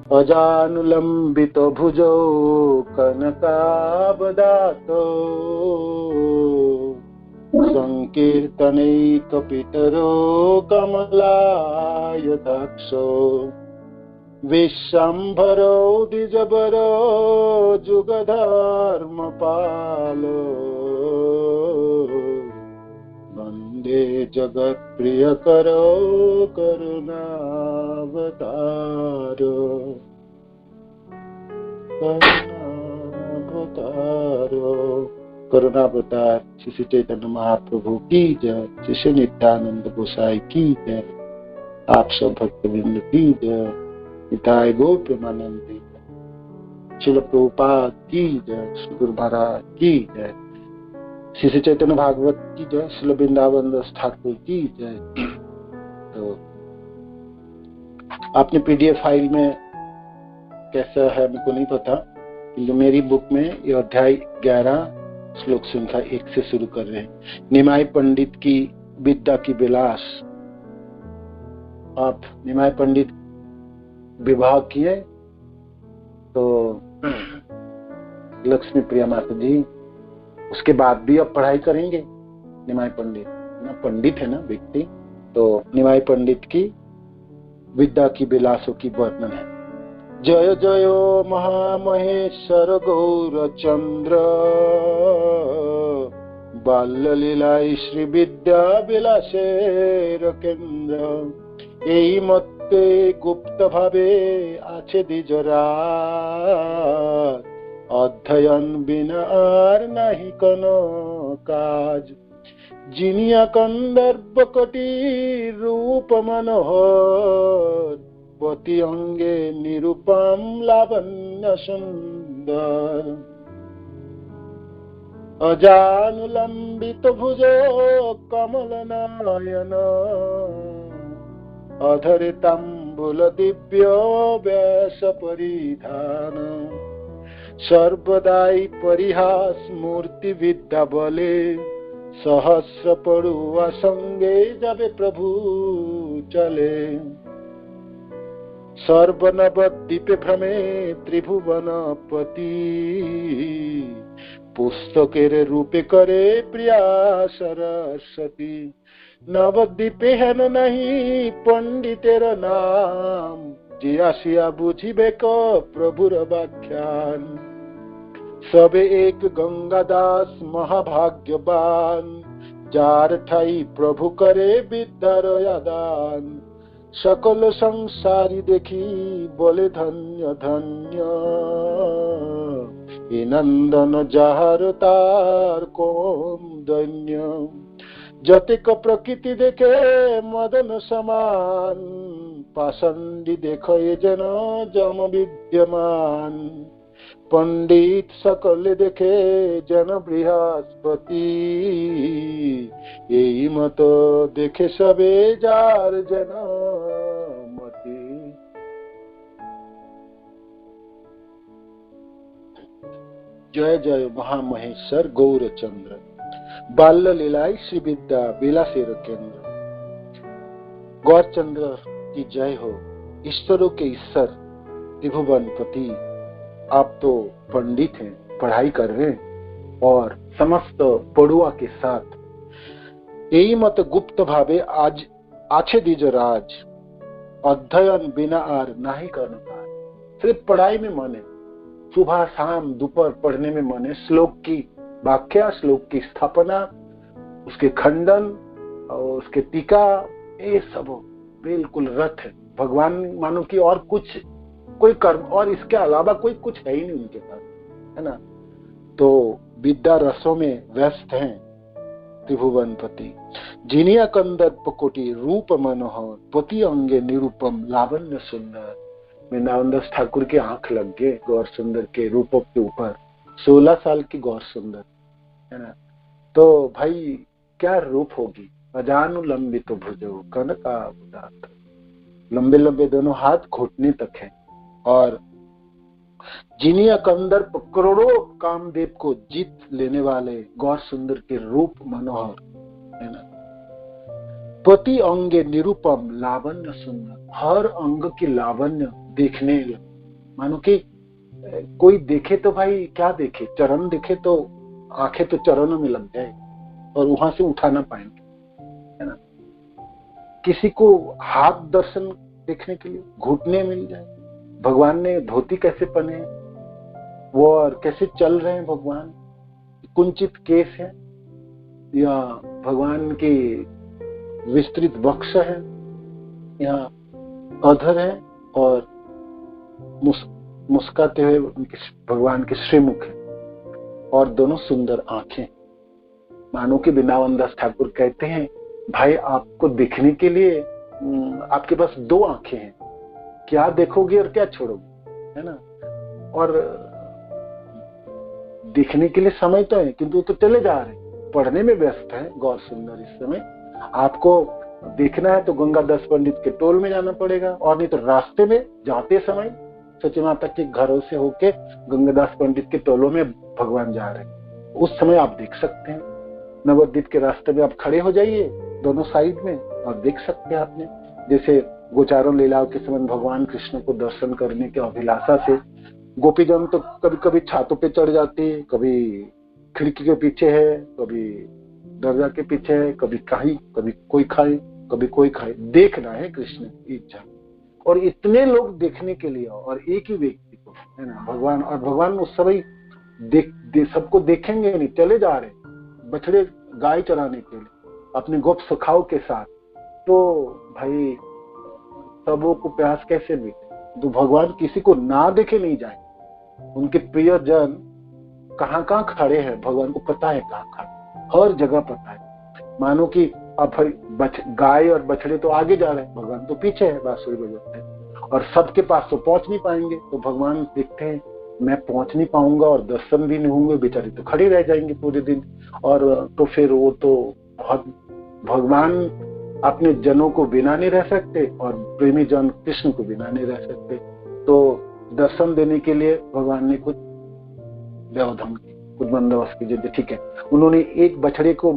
अजानुलंबित भुजौ कनकावदातो संकीर्तनैकपितरो कमलायताक्षो विश्वम्भरो द्विजबरो जुगधर्मपालो वन्दे जगत्प्रियकरो करुणावतारो करुणावतार श्री चैतन्य महाप्रभु की जय, श्री नित्यानंद गोसाई की जय, आप सब भक्तवृंद की जय, निताय गौर प्रेमानंद, श्रील प्रभुपाद की जय, श्री गुरु महाराज की जय, श्री चैतन्य भागवत की जय, श्रील वृंदावन दास ठाकुर की जय। तो आपने पीडीएफ फाइल में कैसा है मेरे को नहीं पता, किंतु मेरी बुक में ये अध्याय 11 श्लोक संख्या 1 से शुरू कर रहे हैं। निमाई पंडित की विद्या की विलास। आप निमाई पंडित विवाह किए तो लक्ष्मी प्रिया माता जी, उसके बाद भी अब पढ़ाई करेंगे। निमाई पंडित ना पंडित है ना व्यक्ति, तो निमाई पंडित की विद्या की विलासों की वर्णन है। जय जय महामहेश्वर गौरचंद्र बाल्यलीलाई श्री विद्या विलासेर केंद्र এই মতে গুপ্ত ভাবে আছে দ্বিজরাত অধ্যয়ন বিনা আর নাহি কোনো কাজ জিনিয়া কন্দর্প কোটি রূপ মনোহর পতি অঙ্গে নিরূপম লাবণ্য সুন্দর অজানুলম্বিত ভুজ কমল নয়ন अधरे तांबूल दिव्य व्यास परिधान सर्वदाई परिहास मूर्ति विद्या बले सहस्र पड़ुआ संगे जाबे प्रभु चले सर्वनवद्वीपे भ्रमे त्रिभुवनपति पुस्तकेर रूपे करे प्रिया सरस्वती नवद्वीपे हेन नहीं पंडितेर नाम जे आसिया बुझिबे क प्रभुर व्याख्यान सबे एक गंगादास महाभाग्यवान जार ठाई प्रभु करे विद्यार आदान सकल संसारी देखी बोले धन्य धन्य ए नंदन जाहर तार कोम दैन्य जतिक प्रकृति देखे मदन समान पाषंडी देखो ये जन जम विद्यमान पंडित सकल देखे जन बृहस्पति यही मत देखे सबे जार जन मति। जय जय महामहेश्वर गौरचंद्र बाल्य लीलाई श्री विद्या विलासेर केंद्र। गौरचंद्र की जय हो, ईश्वरों के ईश्वर त्रिभुवनपति। आप तो पंडित हैं, पढ़ाई कर रहे हैं और समस्त पड़ुआ के साथ यही मत गुप्त भावे आज आछे दीज राज अध्ययन बिना आर नाही करना पार। सिर्फ पढ़ाई में मन है, सुबह शाम दोपहर पढ़ने में मन है। श्लोक की व्याख्या, श्लोक की स्थापना, उसके खंडन और उसके टीका, ये सब बिल्कुल रथ है भगवान मानो कि और कुछ कोई कर्म और इसके अलावा कोई कुछ है ही नहीं उनके पास, है ना। तो विद्या रसों में व्यस्त हैं त्रिभुवनपति। जिनिया कंदर्प कोटि रूप मनोहर पति अंगे निरूपम लावण्य सुंदर। वृंदावन ठाकुर के आंख लग गए गौर सुंदर के रूपों के ऊपर। 16 साल की गौर सुंदर, है ना। तो भाई क्या रूप होगी। अजानुलंबित भुजौ कनकावदात, लंबे लंबे दोनों हाथ घुटने तक है। और जिनिया कंदर्प करोड़ों कामदेव को जीत लेने वाले गौर सुंदर के रूप मनोहर, है ना। पति अंगे निरूपम लावण्य सुंदर, हर अंग की लावण्य देखने मानो कि कोई देखे तो भाई क्या देखे, चरण देखे तो आंखें तो चरणों में लग जाए और वहां से उठा ना पाएंगे, है ना। किसी को हाथ दर्शन देखने के लिए घुटने मिल जाए, भगवान ने धोती कैसे पहने वो और कैसे चल रहे हैं भगवान, कुंचित केस है या भगवान की विस्तृत वक्ष है या अधर है और मुस्काते हुए उनके भगवान के श्रीमुख है और दोनों सुंदर आंखें। मानो कि वृंदावन दास ठाकुर कहते हैं भाई आपको देखने के लिए आपके पास दो आंखें हैं, क्या देखोगे और क्या छोड़ोगे, है ना। और देखने के लिए समय तो है किंतु तो चले जा रहे हैं, पढ़ने में व्यस्त है गौर सुंदर। इस समय आपको देखना है तो गंगादास पंडित के टोल में जाना पड़ेगा, और नहीं तो रास्ते में जाते समय सची माता के घरों से होके गंगादास पंडित के टोलों में भगवान जा रहे हैं, उस समय आप देख सकते हैं। नवद्वीप के रास्ते में आप खड़े हो जाइए दोनों साइड में और देख सकते हैं आपने। जैसे गोचारों लीलाओं के समय भगवान कृष्ण को दर्शन करने की अभिलाषा से गोपीजन तो कभी कभी छातों पे चढ़ जाते, कभी खिड़की के पीछे है, कभी दरवाजा के पीछे है, कभी कहीं, कभी कोई खाए, कभी कोई खाए, देखना है कृष्ण की इच्छा। और इतने लोग देखने के लिए और एक ही व्यक्ति को, है ना, भगवान। और भगवान उस समय सबको देखेंगे नहीं, चले जा रहे बछड़े गाय चराने के लिए अपने गोप सखाओं के साथ, तो भाई सबों को प्यास कैसे मिले। तो भगवान किसी को ना देखे नहीं जाए, उनके प्रिय जन कहाँ कहाँ खड़े हैं भगवान को पता है, कहाँ खड़े, हर जगह पता है। मानो कि अब गाय और बछड़े तो आगे जा रहे हैं, भगवान तो पीछे है बांसुरी बजाते हैं, और सबके पास तो पहुंच नहीं पाएंगे। तो भगवान देखते हैं मैं पहुंच नहीं पाऊंगा और दर्शन भी नहीं होंगे, बेचारे तो खड़े रह जाएंगे पूरे दिन। और तो फिर वो तो बहुत, भगवान अपने जनों को बिना नहीं रह सकते और प्रेमी जन कृष्ण को बिना नहीं रह सकते। तो दर्शन देने के लिए भगवान ने कुछ व्यवधान की, कुछ बंदोबस्त की। जैसे ठीक है, उन्होंने एक बछड़े को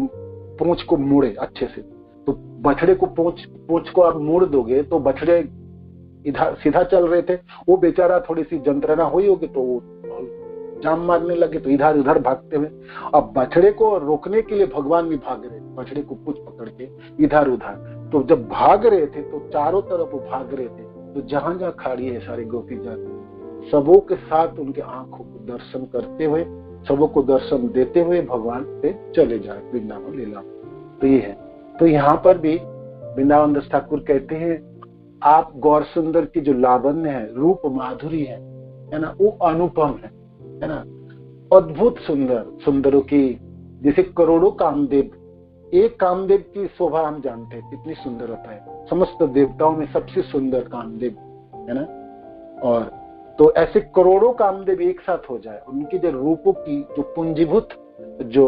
पूंछ को मोड़े अच्छे से, तो बछड़े को पूंछ को आप मोड़ दोगे तो बछड़े इधर सीधा चल रहे थे, वो बेचारा थोड़ी सी जंत्रणा हुई होगी तो वो जाम मारने लगे, तो इधर उधर भागते हुए। अब बछड़े को रोकने के लिए भगवान भी भाग रहे, बछड़े को पूंछ पकड़ के इधर उधर। तो जब भाग रहे थे तो चारों तरफ वो भाग रहे थे, तो जहां जहां खड़ी है सारे गोपी जन सबों के साथ उनके आंखों को दर्शन करते हुए, सबों को दर्शन देते हुए भगवान से चले जाए वृंदावन लीला। तो ये है। तो यहाँ पर भी वृंदावन दास ठाकुर कहते हैं आप गौर सुंदर की जो लावण्य है, रूप माधुरी है ना, वो अनुपम है ना, अद्भुत सुंदर। सुंदरों की जैसे करोड़ों कामदेव, एक कामदेव की शोभा हम जानते हैं कितनी सुंदर होता है, समस्त देवताओं में सबसे सुंदर कामदेव, है ना। और तो ऐसे करोड़ों कामदेव एक साथ हो जाए, उनके जो रूपों की जो पुंजीभूत जो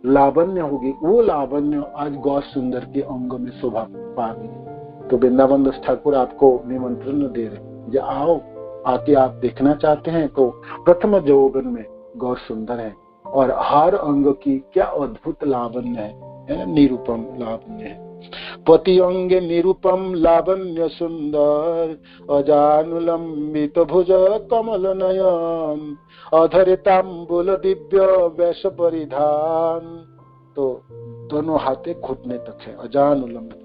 लावण्य होगी, वो लावण्य आज गौर सुंदर के अंगों में शोभा पा रही है। तो वृंदावन दास ठाकुर आपको निमंत्रण दे रहे हैं, आओ, आके आप देखना चाहते हैं तो प्रथम यौवन में गौर सुंदर है और हर अंग की क्या अद्भुत लावण्य है, निरूपम लावण्य है। पति अंगे निरूपम लावण्य सुंदर, अजानुलंबित भुज कमल नयन, अधर तांबुल दिव्य वेश परिधान। तो दोनों हाथे घुटने तक है, अजानुलंबित,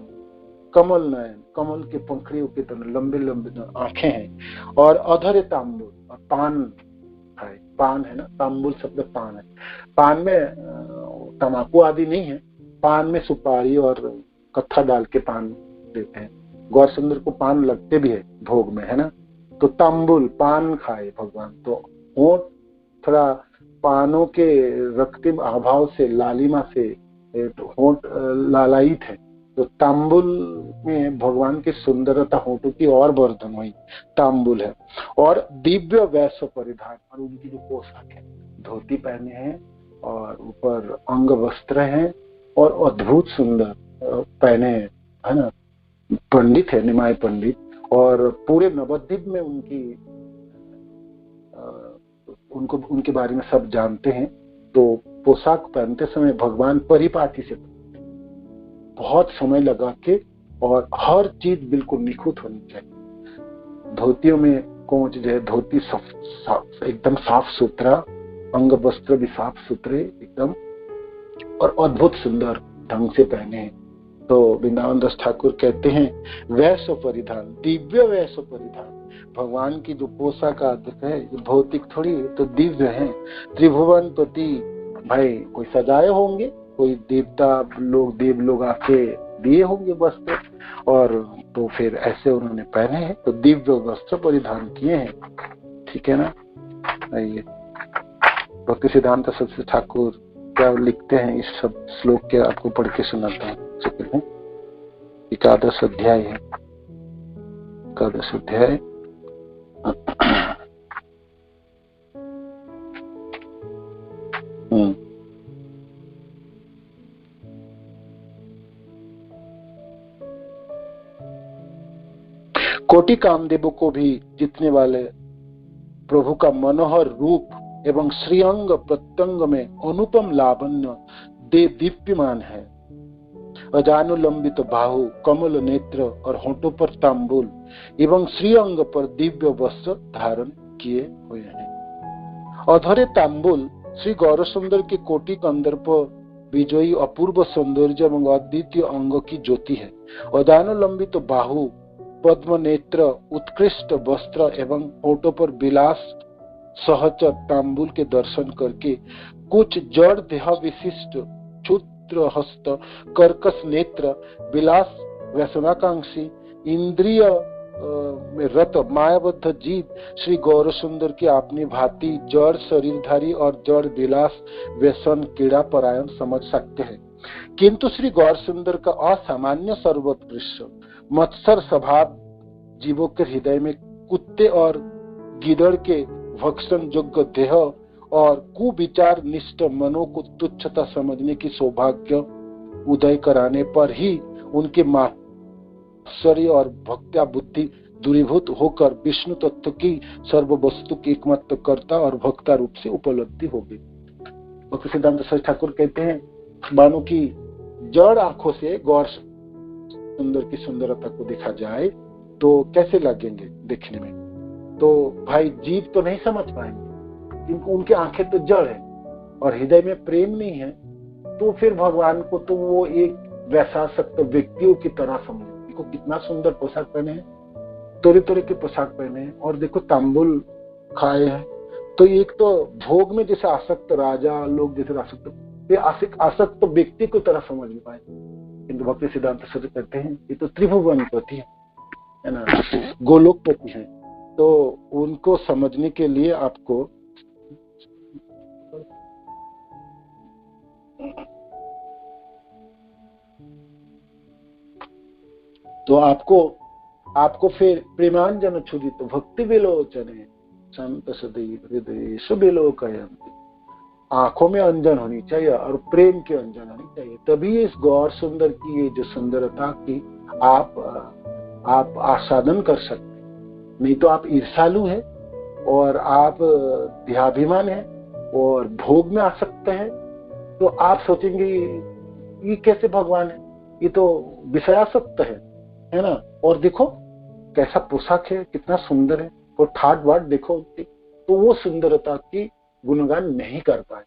कमल नयन, कमल के पंखड़ियों की तरह लंबे लंबे आंखें हैं, और अधर तांबुल, और पान है, पान है ना, तांबुल शब्द पान है। पान में तंबाकू आदि नहीं है, पान में सुपारी और कत्था डाल के पान देते हैं। गौर सुंदर को पान लगते भी है भोग में, है ना। तो तांबुल पान खाए भगवान, तो होंठ थोड़ा पानों के रक्तिम अभाव से, लालिमा से होंठ लालायित है, तो तांबुल में भगवान की सुंदरता होठों की और वर्धन हुई, तांबुल है। और दिव्य वैश्य परिधान, और उनकी जो पोशाक है, धोती पहने हैं और ऊपर अंग वस्त्र है और अद्भुत सुंदर पहने हैं, है ना। पंडित है, निमाय पंडित, और पूरे नवद्वीप में उनको उनके बारे में सब जानते हैं। तो पोशाक पहनते समय भगवान परिपाटी से बहुत समय लगा के, और हर चीज बिल्कुल निखुत होनी चाहिए। धोतियों में कोच जो है धोती एकदम साफ सुथरा, अंग वस्त्र भी साफ सुथरे एकदम, और अद्भुत सुंदर ढंग से पहने हैं। तो वृंदावन दास ठाकुर कहते हैं वैश्य परिधान, दिव्य वैश्य परिधान। भगवान की जो पोशाक आदत है ये भौतिक थोड़ी है, तो दिव्य है। त्रिभुवन पति, भाई कोई सजाए होंगे, कोई देवता लोग, देव लोग आके दिए होंगे वस्त्र, और तो फिर ऐसे उन्होंने पहने हैं, तो दिव्य वस्त्र परिधान किए हैं। ठीक है ना। आइए भक्ति सिद्धांत सरस्वती ठाकुर क्या लिखते हैं इस सब श्लोक के आपको पढ़ के सुनाता हूँ। एकादश अध्याय है, एकादश अध्याय कोटि कामदेवों को भी जीतने वाले प्रभु का मनोहर रूप एवं श्रीअंग प्रत्यंग में अनुपम लावण्य दीप्यमान है। अजानुलंबित बाहु, कमल नेत्र और होठों पर तांबुल एवं श्रीअंग पर दिव्य वस्त्र धारण किए हुए हैं। अधरे तांबुल श्री गौरसुंदर के कोटि कंदर्प विजयी अपूर्व सौंदर्य एवं अद्वितीय अंग की ज्योति है। अजानुलंबित बाहु, पद्म नेत्र, उत्कृष्ट वस्त्र एवं होठों पर विलास सहचर तांबुल के दर्शन करके कुछ जड़ देह विशिष्ट क्षुद्र हस्त, कर्कश नेत्र, विलास व्यसनाकांक्षी, इंद्रिय में रत मायाबद्ध जीव श्री गौरसुंदर की अपनी भांति जड़ शरीरधारी और जड़ विलास व्यसन कीड़ा परायण समझ सकते हैं, किंतु श्री गौरसुंदर का असामान्य सर्वोत्कृष्ट मत्सर स्वभाव जीवों के हृदय में कुत्ते और गिदड़ के भक्षण योग्य देह और कुविचार निष्ठ मनों को तुच्छता समझने की सौभाग्य उदय कराने पर ही उनके मात्सर्य और भक्त्या बुद्धि दूरीभूत होकर विष्णु तत्व की सर्व वस्तु की एकमात्र कर्ता और भक्ता रूप से उपलब्धि होगी। भक्ति सिद्धांत सरस्वती ठाकुर कहते हैं मानो की जड़ आंखों से गौर सुंदर की सुंदरता को देखा जाए तो कैसे लगेंगे देखने में, तो भाई जीव तो नहीं समझ पाएंगे क्योंकि उनकी आंखें तो जड़ है और हृदय में प्रेम नहीं है, तो फिर भगवान को तो वो एक वैसासक्त व्यक्तियों की तरह समझे। देखो कितना सुंदर पोशाक पहने हैं, तोरे तोरे के पोशाक पहने हैं, और देखो तांबुल खाए हैं, तो एक तो भोग में जैसे आसक्त राजा लोग जैसे आसक्त व्यक्ति को तरह समझ नहीं पाए, किंतु भक्ति सिद्धांत सरस्वती कहते हैं ये तो त्रिभुवन पति है ना, गोलोकपति है, तो उनको समझने के लिए आपको आपको फिर प्रेमांजन क्षुदित भक्ति विलोचने संत सदैव हृदय सुविलोकयन्ति, आंखों में अंजन होनी चाहिए और प्रेम की अंजन होनी चाहिए, तभी इस गौर सुंदर की ये जो सुंदरता की आप आस्वादन कर सकते। नहीं तो आप ईर्षालु हैं और आप देहाभिमान हैं और भोग में आ सकते हैं, तो आप सोचेंगे ये कैसे भगवान है, ये तो विषयासक्त है ना। और देखो कैसा पोशाक है, कितना सुंदर है, और ठाट बाट देखो, तो वो सुंदरता की गुणगान नहीं कर पाए,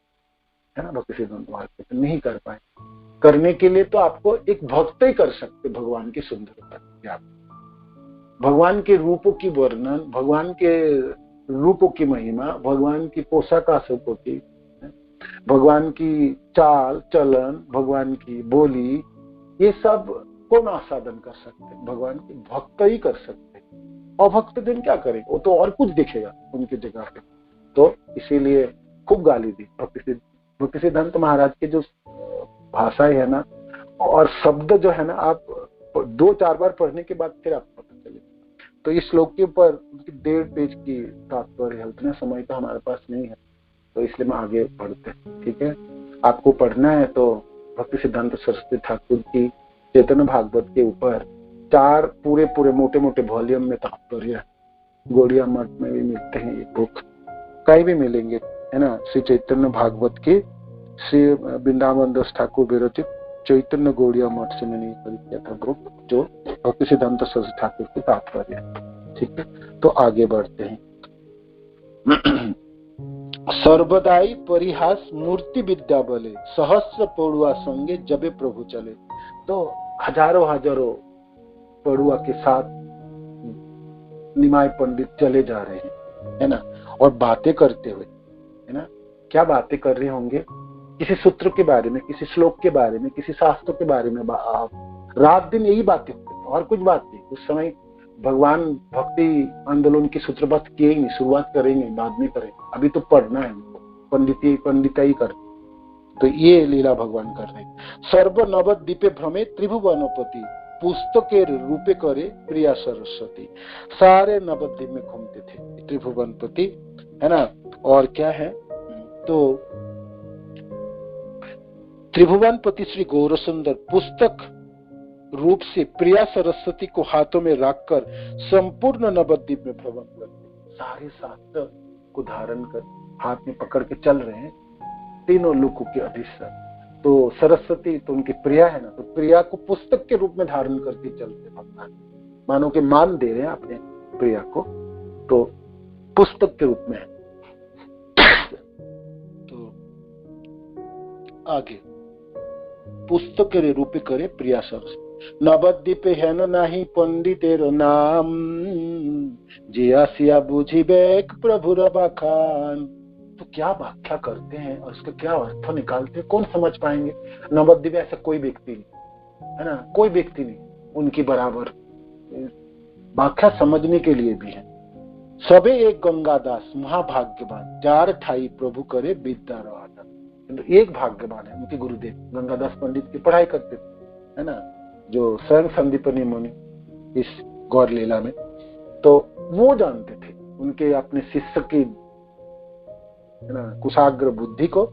है ना। भक्ति सिद्धांत नहीं कर पाए, करने के लिए तो आपको एक भक्त ही कर सकते भगवान की सुंदरता की। आप भगवान के रूपों की वर्णन, भगवान के रूपों की महिमा, भगवान की पोशाक आशकों की, भगवान की चाल चलन, भगवान की बोली, ये सब कौन आस्वादन कर सकते? भगवान के भक्त ही कर सकते। और भक्त दिन क्या करे, वो तो और कुछ दिखेगा उनकी जगह पे। तो इसीलिए खूब गाली दी भक्ति सिद्धांत महाराज की जो भाषाएं है ना, और शब्द जो है ना, आप 2-4 बार पढ़ने के बाद फिर आपको पता चलेगा। तो इस श्लोक के ऊपर उनकी 1.5 पेज की तात्पर्य है, उतना समय तो हमारे पास नहीं है, तो इसलिए मैं आगे बढ़ते हैं। ठीक है, आपको पढ़ना है तो भक्ति सिद्धांत सरस्वती ठाकुर की चैतन्य भागवत के ऊपर 4 पूरे मोटे मोटे वॉल्यूम में तात्पर्य है। गौड़िया मठ में भी मिलते हैं ये बुक, कहीं भी मिलेंगे, है ना। श्री चैतन्य भागवत के श्री वृंदावन दास ठाकुर विरचित चैतन्य गौड़िया मठ से मैंने खरीद किया था ग्रुप, जो भक्ति सिद्धांत सरस्वती ठाकुर की तात्पर्य है। ठीक है, तो आगे बढ़ते हैं। सर्वदाई परिहास मूर्ति विद्या बले, सहस्र पड़ुआ संगे जबे प्रभु चले। तो हजारों पड़ुआ के साथ निमाय पंडित चले जा रहे हैं, है ना, और बातें करते हुए, है ना, क्या बातें कर रहे होंगे, किसी सूत्र के बारे में, किसी श्लोक के बारे में, किसी शास्त्र के बारे में। रात दिन यही बातें होती है और कुछ बात नहीं। उस समय भगवान भक्ति आंदोलन की सूत्रबद्ध किए ही नहीं, शुरुआत करेंगे, बाद में करेंगे, अभी तो पढ़ना है उनको, पंडिताई कर। तो ये लीला भगवान कर रहे हैं। सर्व नवद्वीपे भ्रमे त्रिभुवनपति, पुस्तके रूपे करे प्रिया सरस्वती। सारे नवद्वीप में घूमते थे त्रिभुवनपति, है ना। और क्या है, तो त्रिभुवनपति श्री गौरसुंदर पुस्तक रूप से प्रिया सरस्वती को हाथों में रखकर संपूर्ण नवद्वीप में भ्रमण करते, सारे शास्त्र को धारण कर हाथ में पकड़ के चल रहे हैं, तीनों लोकों के अधिष्ठान। तो सरस्वती तो उनकी प्रिया है ना, तो प्रिया को पुस्तक के रूप में धारण करके चलते भगवान, मानो के मान दे रहे हैं अपने प्रिया को, तो पुस्तक के रूप में है। तो आगे पुस्तक के रूप करे प्रिया सरस्वती। नवद्वीपे हेन नाही पंडितेर नाम, जे आसिया बुझिबेक प्रभुर बखान। तो क्या व्याख्या करते हैं और उसका क्या अर्थ निकालते हैं, कौन समझ पाएंगे। नवद्वीप ऐसा कोई व्यक्ति नहीं, है ना, कोई व्यक्ति नहीं उनकी बराबर व्याख्या समझने के लिए भी है। सबे एक गंगादास महाभाग्यवान, जार ठाई प्रभु करे विद्या रवादा। तो एक भाग्यवान है उनके गुरुदेव गंगादास पंडित की पढ़ाई करते थे, है ना, जो स्वयं संदीपनी मुनि इस गौर लीला में, तो वो जानते थे उनके अपने शिष्य की, है ना, कुशाग्र बुद्धि को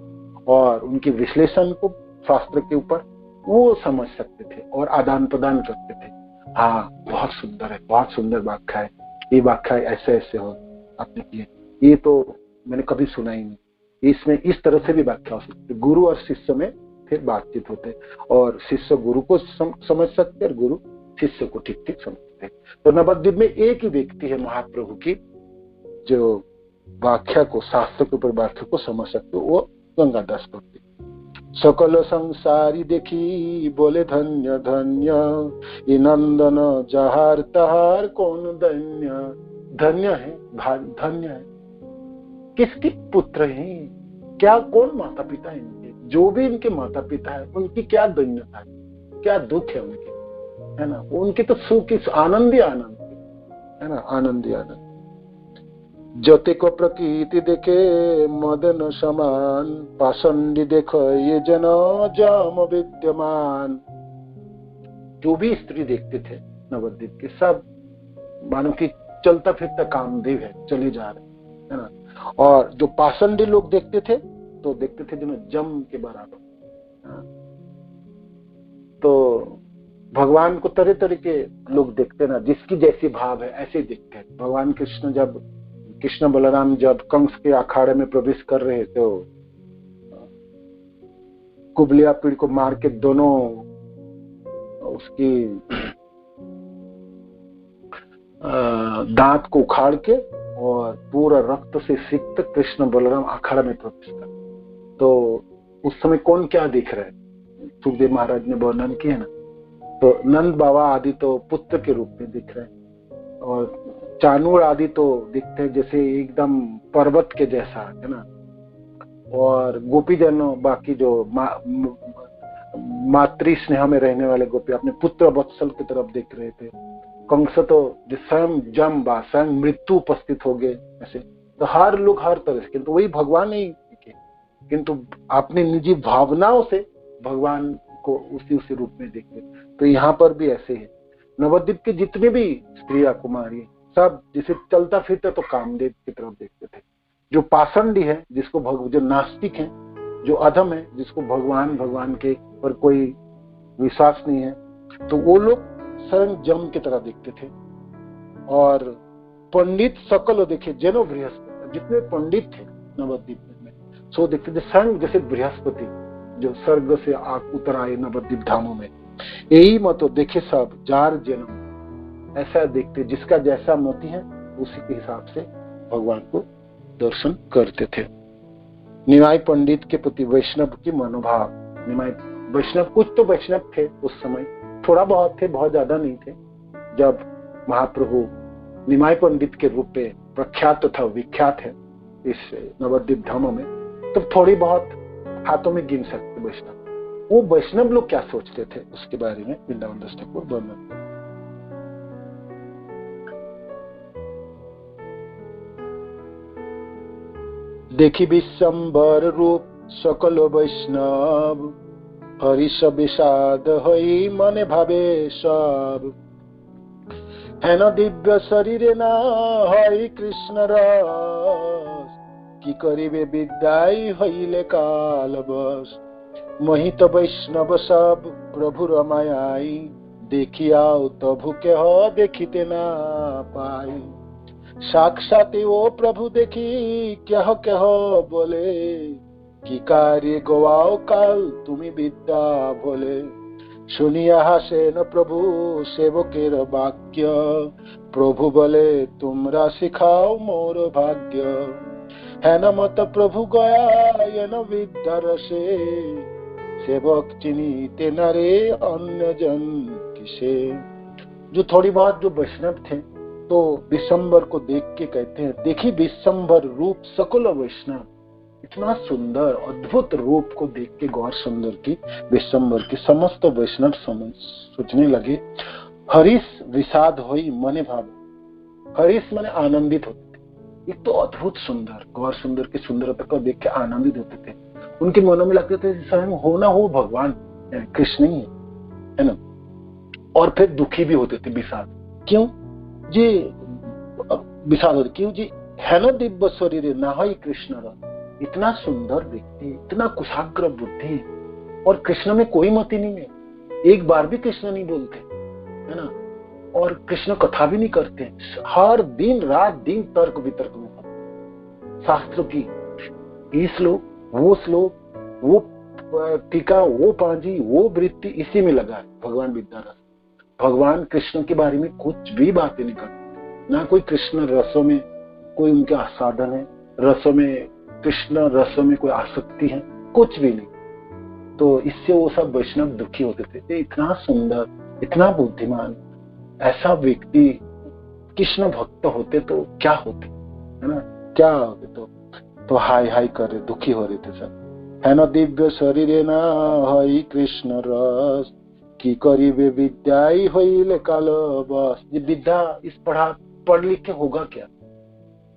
और उनके विश्लेषण को शास्त्र के ऊपर वो समझ सकते थे और आदान प्रदान करते थे। हाँ, बहुत सुंदर है, बहुत सुंदर व्याख्या है, ये व्याख्या ऐसे ऐसे हो आपने किए, ये तो मैंने कभी सुना ही नहीं, इसमें इस तरह से भी व्याख्या हो सकती है। गुरु और शिष्य में फिर बातचीत होते और शिष्य गुरु को समझ सकते और गुरु शिष्य को ठीक ठीक समझते। तो नवद्वीप में एक ही व्यक्ति है महाप्रभु की जो व्याख्या को, शास्त्र के ऊपर व्याख्या को समझ सकते, वो गंगादास पंडित। सकल संसारी देखी बोले धन्य धन्य, ये नंदन जहार तहार कौन धन्य। धन्य है, धन्य है, किसके पुत्र हैं, क्या कौन माता पिता है इनके, जो भी इनके माता पिता है उनकी क्या धन्यता है, क्या दुख है उनके, है ना, उनके तो सुख, आनंद ही आनंद है ना, आनंद ही आनंद। जते को प्रकृति देखे मदन समान, पाषंडी देखो ये जन जम विद्यमान। जो भी स्त्री देखते थे नवद्वीप के, सब मानो कि चलता फिरता कामदेव है, चले जा रहे, है ना। और जो पाषंडी लोग देखते थे तो देखते थे जिन्हें जम के बराबर। तो भगवान को तरह तरह के लोग देखते ना, जिसकी जैसी भाव है ऐसे देखते हैं। भगवान कृष्ण बलराम जब कंस के अखाड़े में प्रवेश कर रहे तो कुबलिया पीड़ को मार के दोनों उसकी दांत को उखाड़ के और पूरा रक्त से सिक्त कृष्ण बलराम अखाड़ा में प्रवेश कर। तो उस समय कौन क्या दिख रहा है, सुखदेव महाराज ने वर्णन किया ना, तो नंद बाबा आदि तो पुत्र के रूप में दिख रहे हैं और चानूर आदि तो दिखते हैं जैसे एकदम पर्वत के जैसा, है ना। और गोपीजनों, बाकी जो मातृ स्नेह में रहने वाले गोपी अपने पुत्र वत्सल की तरफ देख रहे थे। कंस तो जो स्वयं जम बा स्वयं मृत्यु उपस्थित हो गए ऐसे। तो हर लोग हर तरह से, किंतु वही भगवान ही दिखे, किंतु अपनी निजी भावनाओं से भगवान को उसी रूप में देखते। तो यहाँ पर भी ऐसे है। नवद्वीप के जितने भी स्त्रियां कुमारी सब जिसे चलता फिरता तो कामदेव की तरफ देखते थे। जो पाषंडी है, जिसको जो नास्तिक है, जो अधम है, जिसको भगवान के पर कोई विश्वास नहीं है, तो वो लोग स्वयं जम की तरह देखते थे। और पंडित सकल देखे जैनो बृहस्पति, जितने पंडित थे नवद्वीप में सो देखते थे स्वयं जैसे बृहस्पति जो स्वर्ग से उतर आए नवद्वीप धामों में। यही मतो देखे सब जार जन्म, ऐसा देखते जिसका जैसा मति है उसी के हिसाब से भगवान को दर्शन करते थे। निमाई पंडित के प्रति वैष्णव की मनोभाव। निमाई वैष्णव, कुछ तो वैष्णव थे उस समय, थोड़ा बहुत थे, बहुत ज्यादा नहीं थे। जब महाप्रभु निमाई पंडित के रूप में प्रख्यात था, विख्यात है इस नवद्वीप धामों में, तब थोड़ी बहुत हाथों में गिन सकते वैष्णव। वो वैष्णव लोग क्या सोचते थे उसके बारे में वृंदावन दास ठाकुर वर्णन करते। देखी विश्वम्बर रूप सकल वैष्णव, हरिष विषाद हई मने भावे सब। है न दिव्य शरीरे ना हई कृष्ण रस, की करिबे विद्याई हईले काल बस। मोहित वैष्णव सब प्रभु रमायाई, देखी आओ तभु के हो देखिते ना पाई। साक्षात वो प्रभु देखी क्या बोले, की कार्य गोवाओ काल तुम्हें विद्या बोले। सुनिया हासेन प्रभु सेवकेर वाक्य, प्रभु बोले तुमरा सिखाओ मोर भाग्य। है न मत प्रभु गया ये न विद्या रसे, सेवक चिन्हिते न रे अन्य जन किसे। जो थोड़ी बहुत जो वैष्णव थे तो विश्वम्बर को देख के कहते हैं, देखी विश्वम्बर रूप सकल वैष्णव। इतना सुंदर अद्भुत रूप को देख के गौर सुंदर की विश्वम्बर की समस्त वैष्णव सोचने लगे, हरीश विषाद होई मने भाव। हरीश माने आनंदित होते थे। एक तो अद्भुत सुंदर, गौर सुंदर की सुंदरता को देख के आनंदित होते थे। उनके मनों में लगते थे स्वयं हो ना हो भगवान कृष्ण ही है ना। और फिर दुखी भी होते थे, विषाद। क्यों जी विषाद होते? क्यों जी? है न दिव्य शरीर ना ही कृष्ण रस। इतना सुंदर व्यक्ति, इतना कुशाग्र बुद्धि, और कृष्ण में कोई मति नहीं है। एक बार भी कृष्ण नहीं बोलते है ना, और कृष्ण कथा भी नहीं करते। हर दिन रात दिन तर्क वितर्क में शास्त्रों की ये श्लोक वो श्लोक, वो टीका, वो पांजी, वो वृत्ति, इसी में लगा है भगवान विद्यारस। भगवान कृष्ण के बारे में कुछ भी बातें नहीं करते, ना कोई कृष्ण रसों में कोई उनके आस्वादन है, रसों में कृष्ण रसों में कोई आसक्ति है, कुछ भी नहीं। तो इससे वो सब वैष्णव दुखी होते थे। इतना सुंदर, इतना बुद्धिमान ऐसा व्यक्ति कृष्ण भक्त होते तो क्या होते है ना, क्या होते। तो हाय हाय कर रहे, दुखी हो रहे थे सब। है न दिव्य शरीर ना हई कृष्ण रस, की करीबे विद्याई होइले काल बस। ये विद्या इस पढ़ लिख के होगा क्या?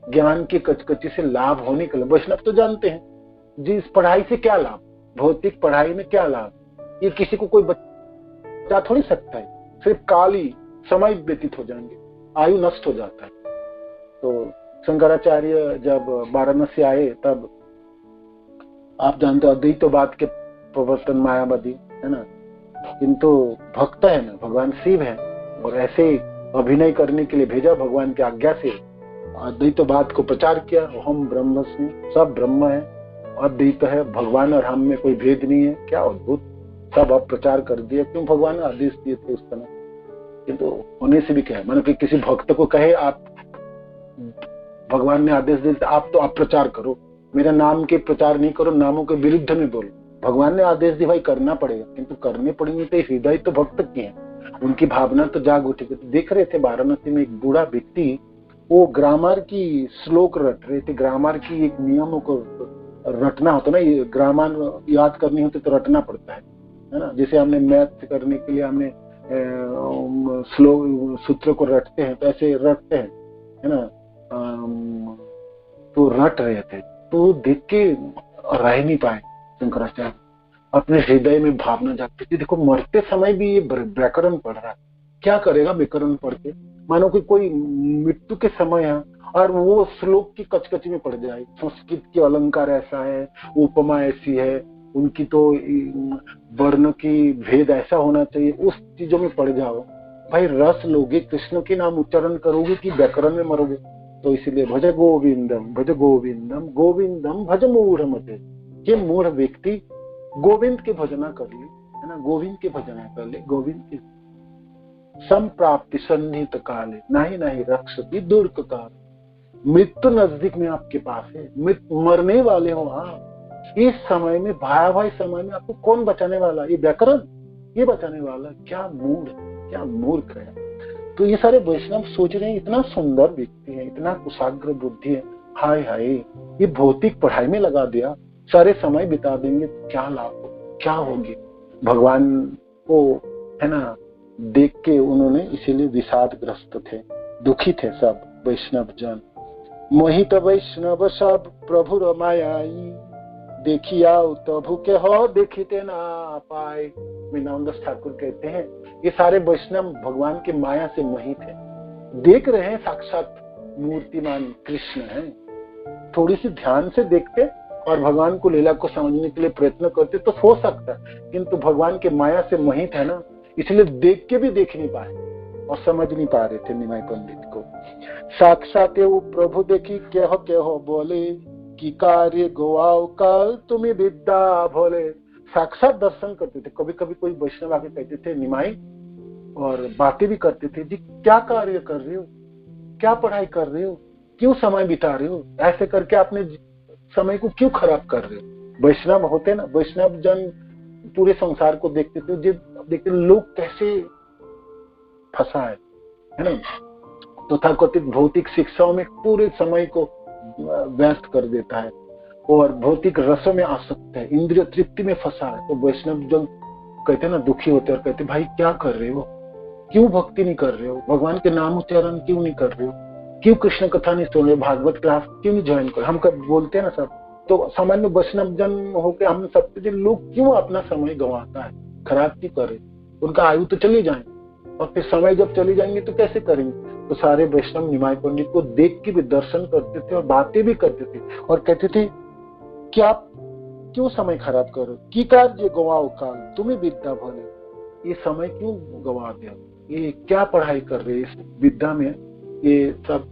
ज्ञान की कचकची से लाभ होने के लिए वैष्णव तो जानते हैं जी, इस पढ़ाई से क्या लाभ, भौतिक पढ़ाई में क्या लाभ, ये किसी को कोई बचा थोड़ी सकता है। सिर्फ काल ही, समय व्यतीत हो जाएंगे, आयु नष्ट हो जाता है। तो शंकराचार्य जब वाराणसी आए तब आप जानते हो अद्वैतवाद के प्रवर्तन मायावादी है ना, किंतु भक्त है ना, भगवान शिव है, और ऐसे अभिनय करने के लिए भेजा भगवान की आज्ञा से। अद्वैतवाद को प्रचार किया, हम ब्रह्मस्मि, सब ब्रह्म है, अद्वैत है, भगवान और हम में कोई भेद नहीं है। क्या अद्भुत, सब अब प्रचार कर दिया। क्यों? भगवान ने आदेश दिए थे उस समय। किंतु होने से भी क्या है, मतलब कि किसी भक्त को कहे आप, भगवान ने आदेश दिया आप तो आप प्रचार करो, मेरे नाम के प्रचार नहीं करो, नामों के विरुद्ध में बोलो। भगवान ने आदेश दिया भाई करना पड़ेगा, किंतु करने पड़ेंगे तो हृदय तो भक्त की है, उनकी भावना तो जाग उठेगी। तो देख रहे थे वाराणसी में एक बूढ़ा व्यक्ति, वो ग्रामर की श्लोक रट रहे थे। ग्रामर की एक नियमों को रटना होता ना, ये ग्रामर याद करनी होती तो रटना पड़ता है ना। जैसे हमने मैथ करने के लिए हमने श्लोक सूत्र को रटते हैं, तो ऐसे रटते हैं है ना। तो रट रहे थे, तो देख के रह नहीं पाए शंकराचार्य, अपने हृदय में भावना जागती थी। देखो मरते समय भी ये व्याकरण पढ़ रहा है, क्या करेगा व्याकरण पढ़ के? मानो कि कोई मृत्यु के समय है और वो श्लोक की कचकची में पड़ जाए। संस्कृत के अलंकार ऐसा है, उपमा ऐसी है, उनकी तो वर्ण की भेद ऐसा होना चाहिए, उस चीजों में पड़ जाओ भाई। रस लोगे, कृष्ण के नाम उच्चारण करोगे कि व्याकरण में मरोगे? तो इसलिए भज गोविंदम, भज गोविंदम, गोविंदम भज मूढ़ मते। ये मूढ़ व्यक्ति गोविंद के भजना कर ले, है ना, गोविंद के भजना कर ले, गोविंद के संप्राप्ति सन्निहित काले नहीं नहीं रक्षति दुर्ग काल। मृत्यु नजदीक में आपके पास है, मरने वाले हो आप। इस समय में, भयावह समय में आपको कौन बचाने वाला? ये व्याकरण, ये बचाने वाला। क्या मूड है, क्या मूर्ख है। तो ये सारे वैष्णव सोच रहे हैं इतना सुंदर व्यक्ति है, इतना कुशाग्र बुद्धि है, हाय हाय ये भौतिक पढ़ाई में लगा दिया, सारे समय बिता देंगे, क्या लाभ, क्या होगी। भगवान को, है ना, देख के उन्होंने इसीलिए विषादग्रस्त थे, दुखी थे सब वैष्णव जन। मोहित वैष्णव सब प्रभु रमायाई, देखिया तभु के हो देखते ना पाए। मीनानंद ठाकुर कहते हैं ये सारे वैष्णव भगवान के माया से मोहित है, देख रहे हैं साक्षात मूर्तिमान कृष्ण है। थोड़ी सी ध्यान से देखते और भगवान को, लीला को समझने के लिए प्रयत्न करते तो हो सकता है, किंतु भगवान के माया से मोहित है ना, इसलिए देख के भी देख नहीं पाए और समझ नहीं पा रहे थे निमाई पंडित को। साक्षात वो प्रभु देखी केहो बोले कि कार्य गोवाओ काल तुम्हें विद्या भोले। साक्षात दर्शन करते थे। कभी कभी कोई वैष्णव आके कहते थे निमाई, और बातें भी करते थे, जी क्या कार्य कर रहे हो, क्या पढ़ाई कर रहे हो, क्यों समय बिता रहे हो, ऐसे करके आपने समय को क्यों खराब कर रहे हो। वैष्णव होते ना, वैष्णव जन पूरे संसार को देखते थे, देखते लोग कैसे फंसा है ना, तो तथाकथित भौतिक शिक्षाओं में पूरे समय को व्यस्त कर देता है और भौतिक रसों में आसक्त है, इंद्रिय तृप्ति में फंसा है। तो वैष्णव जन कहते ना, दुखी होते और कहते भाई क्या कर रहे हो, क्यों भक्ति नहीं कर रहे हो, भगवान के नाम उच्चारण क्यों नहीं कर रहे हो, क्यों कृष्ण कथा नहीं सुन रहे, भागवत क्लास क्यों नहीं ज्वाइन कर। हम कब बोलते हैं ना सब, तो सामान्य वैष्णव जन होकर हम सबके लोग क्यों अपना समय गंवाता है, खराब क्यों करे, उनका आयु तो चली जाए और फिर समय जब चली जाएंगे तो कैसे करेंगे। तो सारे वैष्णव निमाई पंडित को देख के भी दर्शन करते थे और बातें भी करते थे और कहते थे कि आप क्यों समय खराब करो, की कार्य गवाओ काल तुम्हें विद्या भोले, ये समय क्यों गवा दिया, ये क्या पढ़ाई कर रहे, इस विद्या में ये सब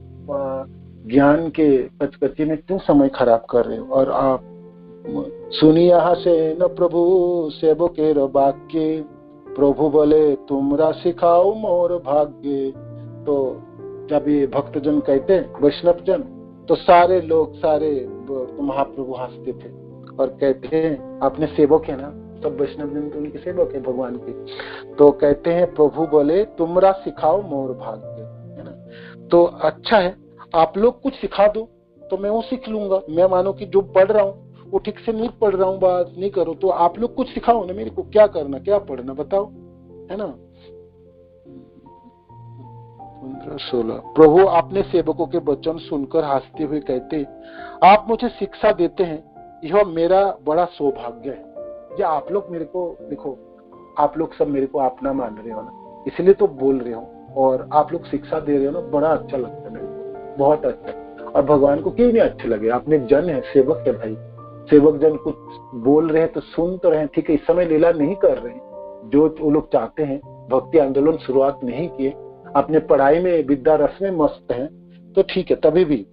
ज्ञान के कचकची में क्यों समय खराब कर रहे हो। और आप सुनी यहाँ से न प्रभु सेवो के वाक्य, प्रभु बोले तुमरा सिखाओ मोर भाग्य। तो जब ये भक्तजन कहते वैष्णव जन, तो सारे लोग, सारे महाप्रभु हंसते थे और कहते हैं अपने सेवक है ना, सब वैष्णव जन तो उनके सेवक है भगवान के, तो कहते हैं प्रभु बोले तुमरा सिखाओ मोर भाग्य, है ना। तो अच्छा है, आप लोग कुछ सिखा दो तो मैं वो सीख लूंगा। मैं मानो कि जो पढ़ रहा हूँ वो ठीक से नहीं पढ़ रहा हूँ, बात नहीं करो, तो आप लोग कुछ सिखाओ ना मेरे को, क्या करना, क्या पढ़ना बताओ, है ना। 15-16 प्रभु अपने सेवकों के वचन सुनकर हंसते हुए कहते, आप मुझे शिक्षा देते हैं, यह मेरा बड़ा सौभाग्य है। या आप लोग मेरे को देखो, आप लोग सब मेरे को अपना मान रहे हो ना, इसलिए तो बोल रहे हो, और आप लोग शिक्षा दे रहे हो ना, बड़ा अच्छा लगता है मेरे को, बहुत अच्छा। और भगवान को क्यों नहीं अच्छे लगे, आपने जन है, सेवक है भाई, सेवक जन कुछ बोल रहे हैं तो सुन तो रहे, ठीक है, इस समय लीला नहीं कर रहे हैं जो वो लोग चाहते हैं, भक्ति आंदोलन शुरुआत नहीं किए, अपने पढ़ाई में विद्या रस में मस्त हैं, तो ठीक है। तभी भी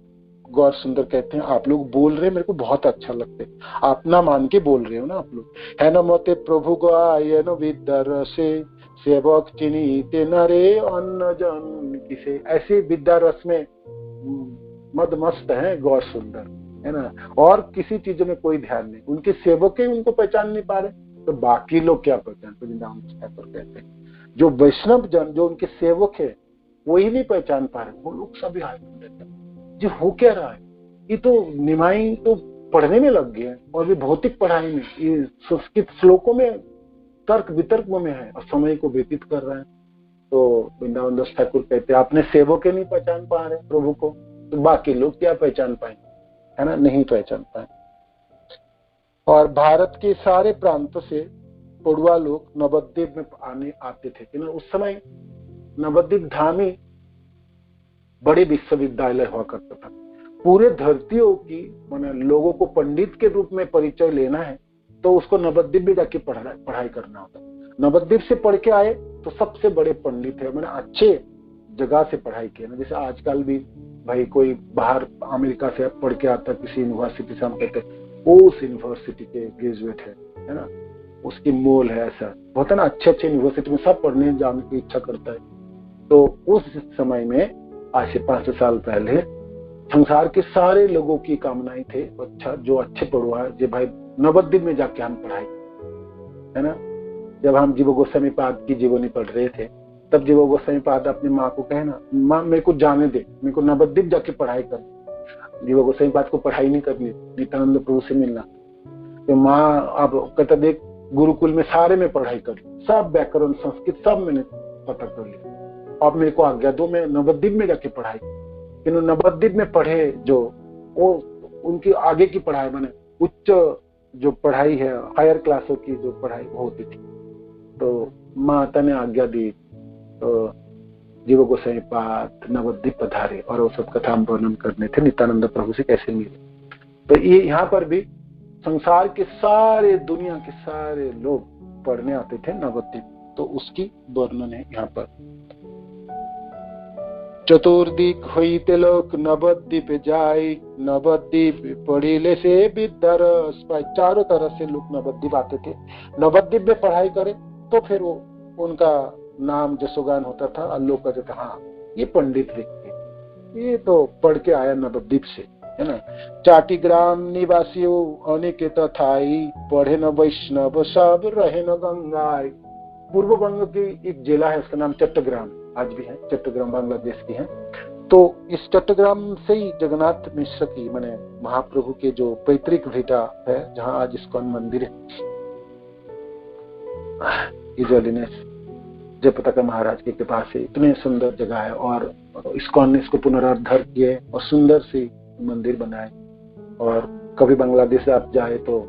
गौर सुंदर कहते हैं आप लोग बोल रहे हैं मेरे को बहुत अच्छा लगता है, अपना मान के बोल रहे हो ना आप लोग, है न मोते प्रभु गायन विद्या रसे सेवक चिनीते नरे अन्न जन किसे। ऐसे विद्या रस में मद मस्त है गौर सुंदर, है ना, और किसी चीज में कोई ध्यान नहीं, उनके सेवक ही उनको पहचान नहीं पा रहे, तो बाकी लोग क्या पहचान। वृंदावन ठाकुर कहते हैं जो वैष्णव जन, जो उनके सेवक है, वही नहीं पहचान पा रहे, वो लोग सभी हाय देते जो हो क्या रहा है। ये तो निमाई तो पढ़ने में लग गए और भी भौतिक पढ़ाई में, ये संस्कृत श्लोकों में तर्क वितर्क में है और समय को व्यतीत कर रहे हैं। तो वृंदावन दास ठाकुर कहते हैं अपने सेवक नहीं पहचान पा रहे प्रभु को, तो बाकी लोग क्या पहचान पाए, है ना, नहीं पहचान पाए। और भारत के सारे प्रांतों से पड़ुआ लोग नवद्वीप में आते थे, क्योंकि उस समय नवद्वीप धाम ही बड़े विश्वविद्यालय हुआ करता था। पूरे धरतियों की माने लोगों को पंडित के रूप में परिचय लेना है तो उसको नवद्वीप भी जाके पढ़ाई करना होता। नवद्वीप से पढ़ के आए तो सबसे बड़े पंडित है, मैंने अच्छे जगह से पढ़ाई की ना। जैसे आजकल भी भाई कोई बाहर अमेरिका से पढ़ के आता किसी यूनिवर्सिटी से, हम कहते उस यूनिवर्सिटी के ग्रेजुएट है ना, उसकी मोल है ऐसा। होता है ना, अच्छे अच्छे यूनिवर्सिटी में सब पढ़ने जाने की इच्छा करता है। तो उस समय में आज से 500 साल पहले संसार के सारे लोगों की कामनाएं थे, अच्छा जो अच्छे पढ़ुआ जो भाई नवद्वीप में जाके हम पढ़ाई, है ना। जब हम जीव गोस्वामी पाद की जीवनी पढ़ रहे थे, तब जीव गोस्वामी पाद अपनी माँ को कहे ना, माँ मेरे को जाने दे, मेरे को नवद्वीप जाके पढ़ाई कर। जीव गोस्वामी पाद को पढ़ाई नहीं करनी, नित्यानंद प्रभु से मिलना। तो माँ अब कहता देख, गुरुकुल में सारे में पढ़ाई कर, सब व्याकरण संस्कृत सब मैंने पता कर लिया, अब मेरे को आज्ञा दो, मैं नवद्वीप में जाके पढ़ाई। किन्तु नवद्वीप में पढ़े जो वो उनकी आगे की पढ़ाई माने उच्च जो पढ़ाई है, हायर क्लासों की जो पढ़ाई वो होती थी। तो माता ने आज्ञा दी, तो जीव गोस्वामी पाद नवद्वीप पधारे और वो सब कथा वर्णन करने थे नित्यानंद प्रभु से कैसे मिले। तो ये यहाँ पर भी संसार के सारे दुनिया के सारे लोग पढ़ने आते थे नवद्वीप, तो उसकी वर्णन है यहाँ पर। चतुर्दिक होइते लोक नवद्वीप जाय, नवद्वीप पढ़िले से विद्यारस पाए। चारों तरफ से लोग नवद्वीप आते थे, नवद्वीप में पढ़ाई करे तो फिर वो उनका नाम जसोगान होता था और लोग कहते थे हाँ ये पंडित व्यक्ति, ये तो पढ़ के आया नवद्वीप से, है ना। चाटीग्राम निवासियों अनेक थाई, पढ़े न वैष्णव सब रहे न गंगाई। पूर्व बंग की एक जिला है, उसका नाम चट्टग्राम आज भी है, चट्टग्राम बांग्लादेश की है। तो इस चट्टग्राम से ही जगन्नाथ मिश्र की माने महाप्रभु के जो पैतृक भिटा है, जहाँ आज इस्कॉन मंदिर है, जयप्रताप महाराज के पास से इतने सुंदर जगह है, और इस्कॉन ने इसको पुनरुद्धार किए और सुंदर सी मंदिर बनाए। और कभी बांग्लादेश आप जाए तो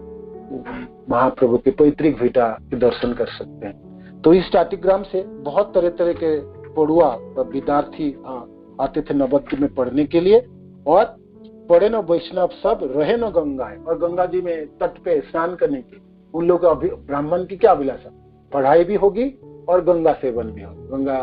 महाप्रभु के पैतृक भिटा के दर्शन कर सकते हैं। तो इस चाटीग्राम से बहुत तरह तरह के पढ़ुआ विद्यार्थी आते थे नवद्वीप में पढ़ने के लिए, और पढ़े न वैष्णव सब रहे न गंगा, और गंगा जी में तट पे स्नान करने की उन लोग ब्राह्मण की क्या अभिलाषा, पढ़ाई भी होगी और गंगा सेवन भी होगा,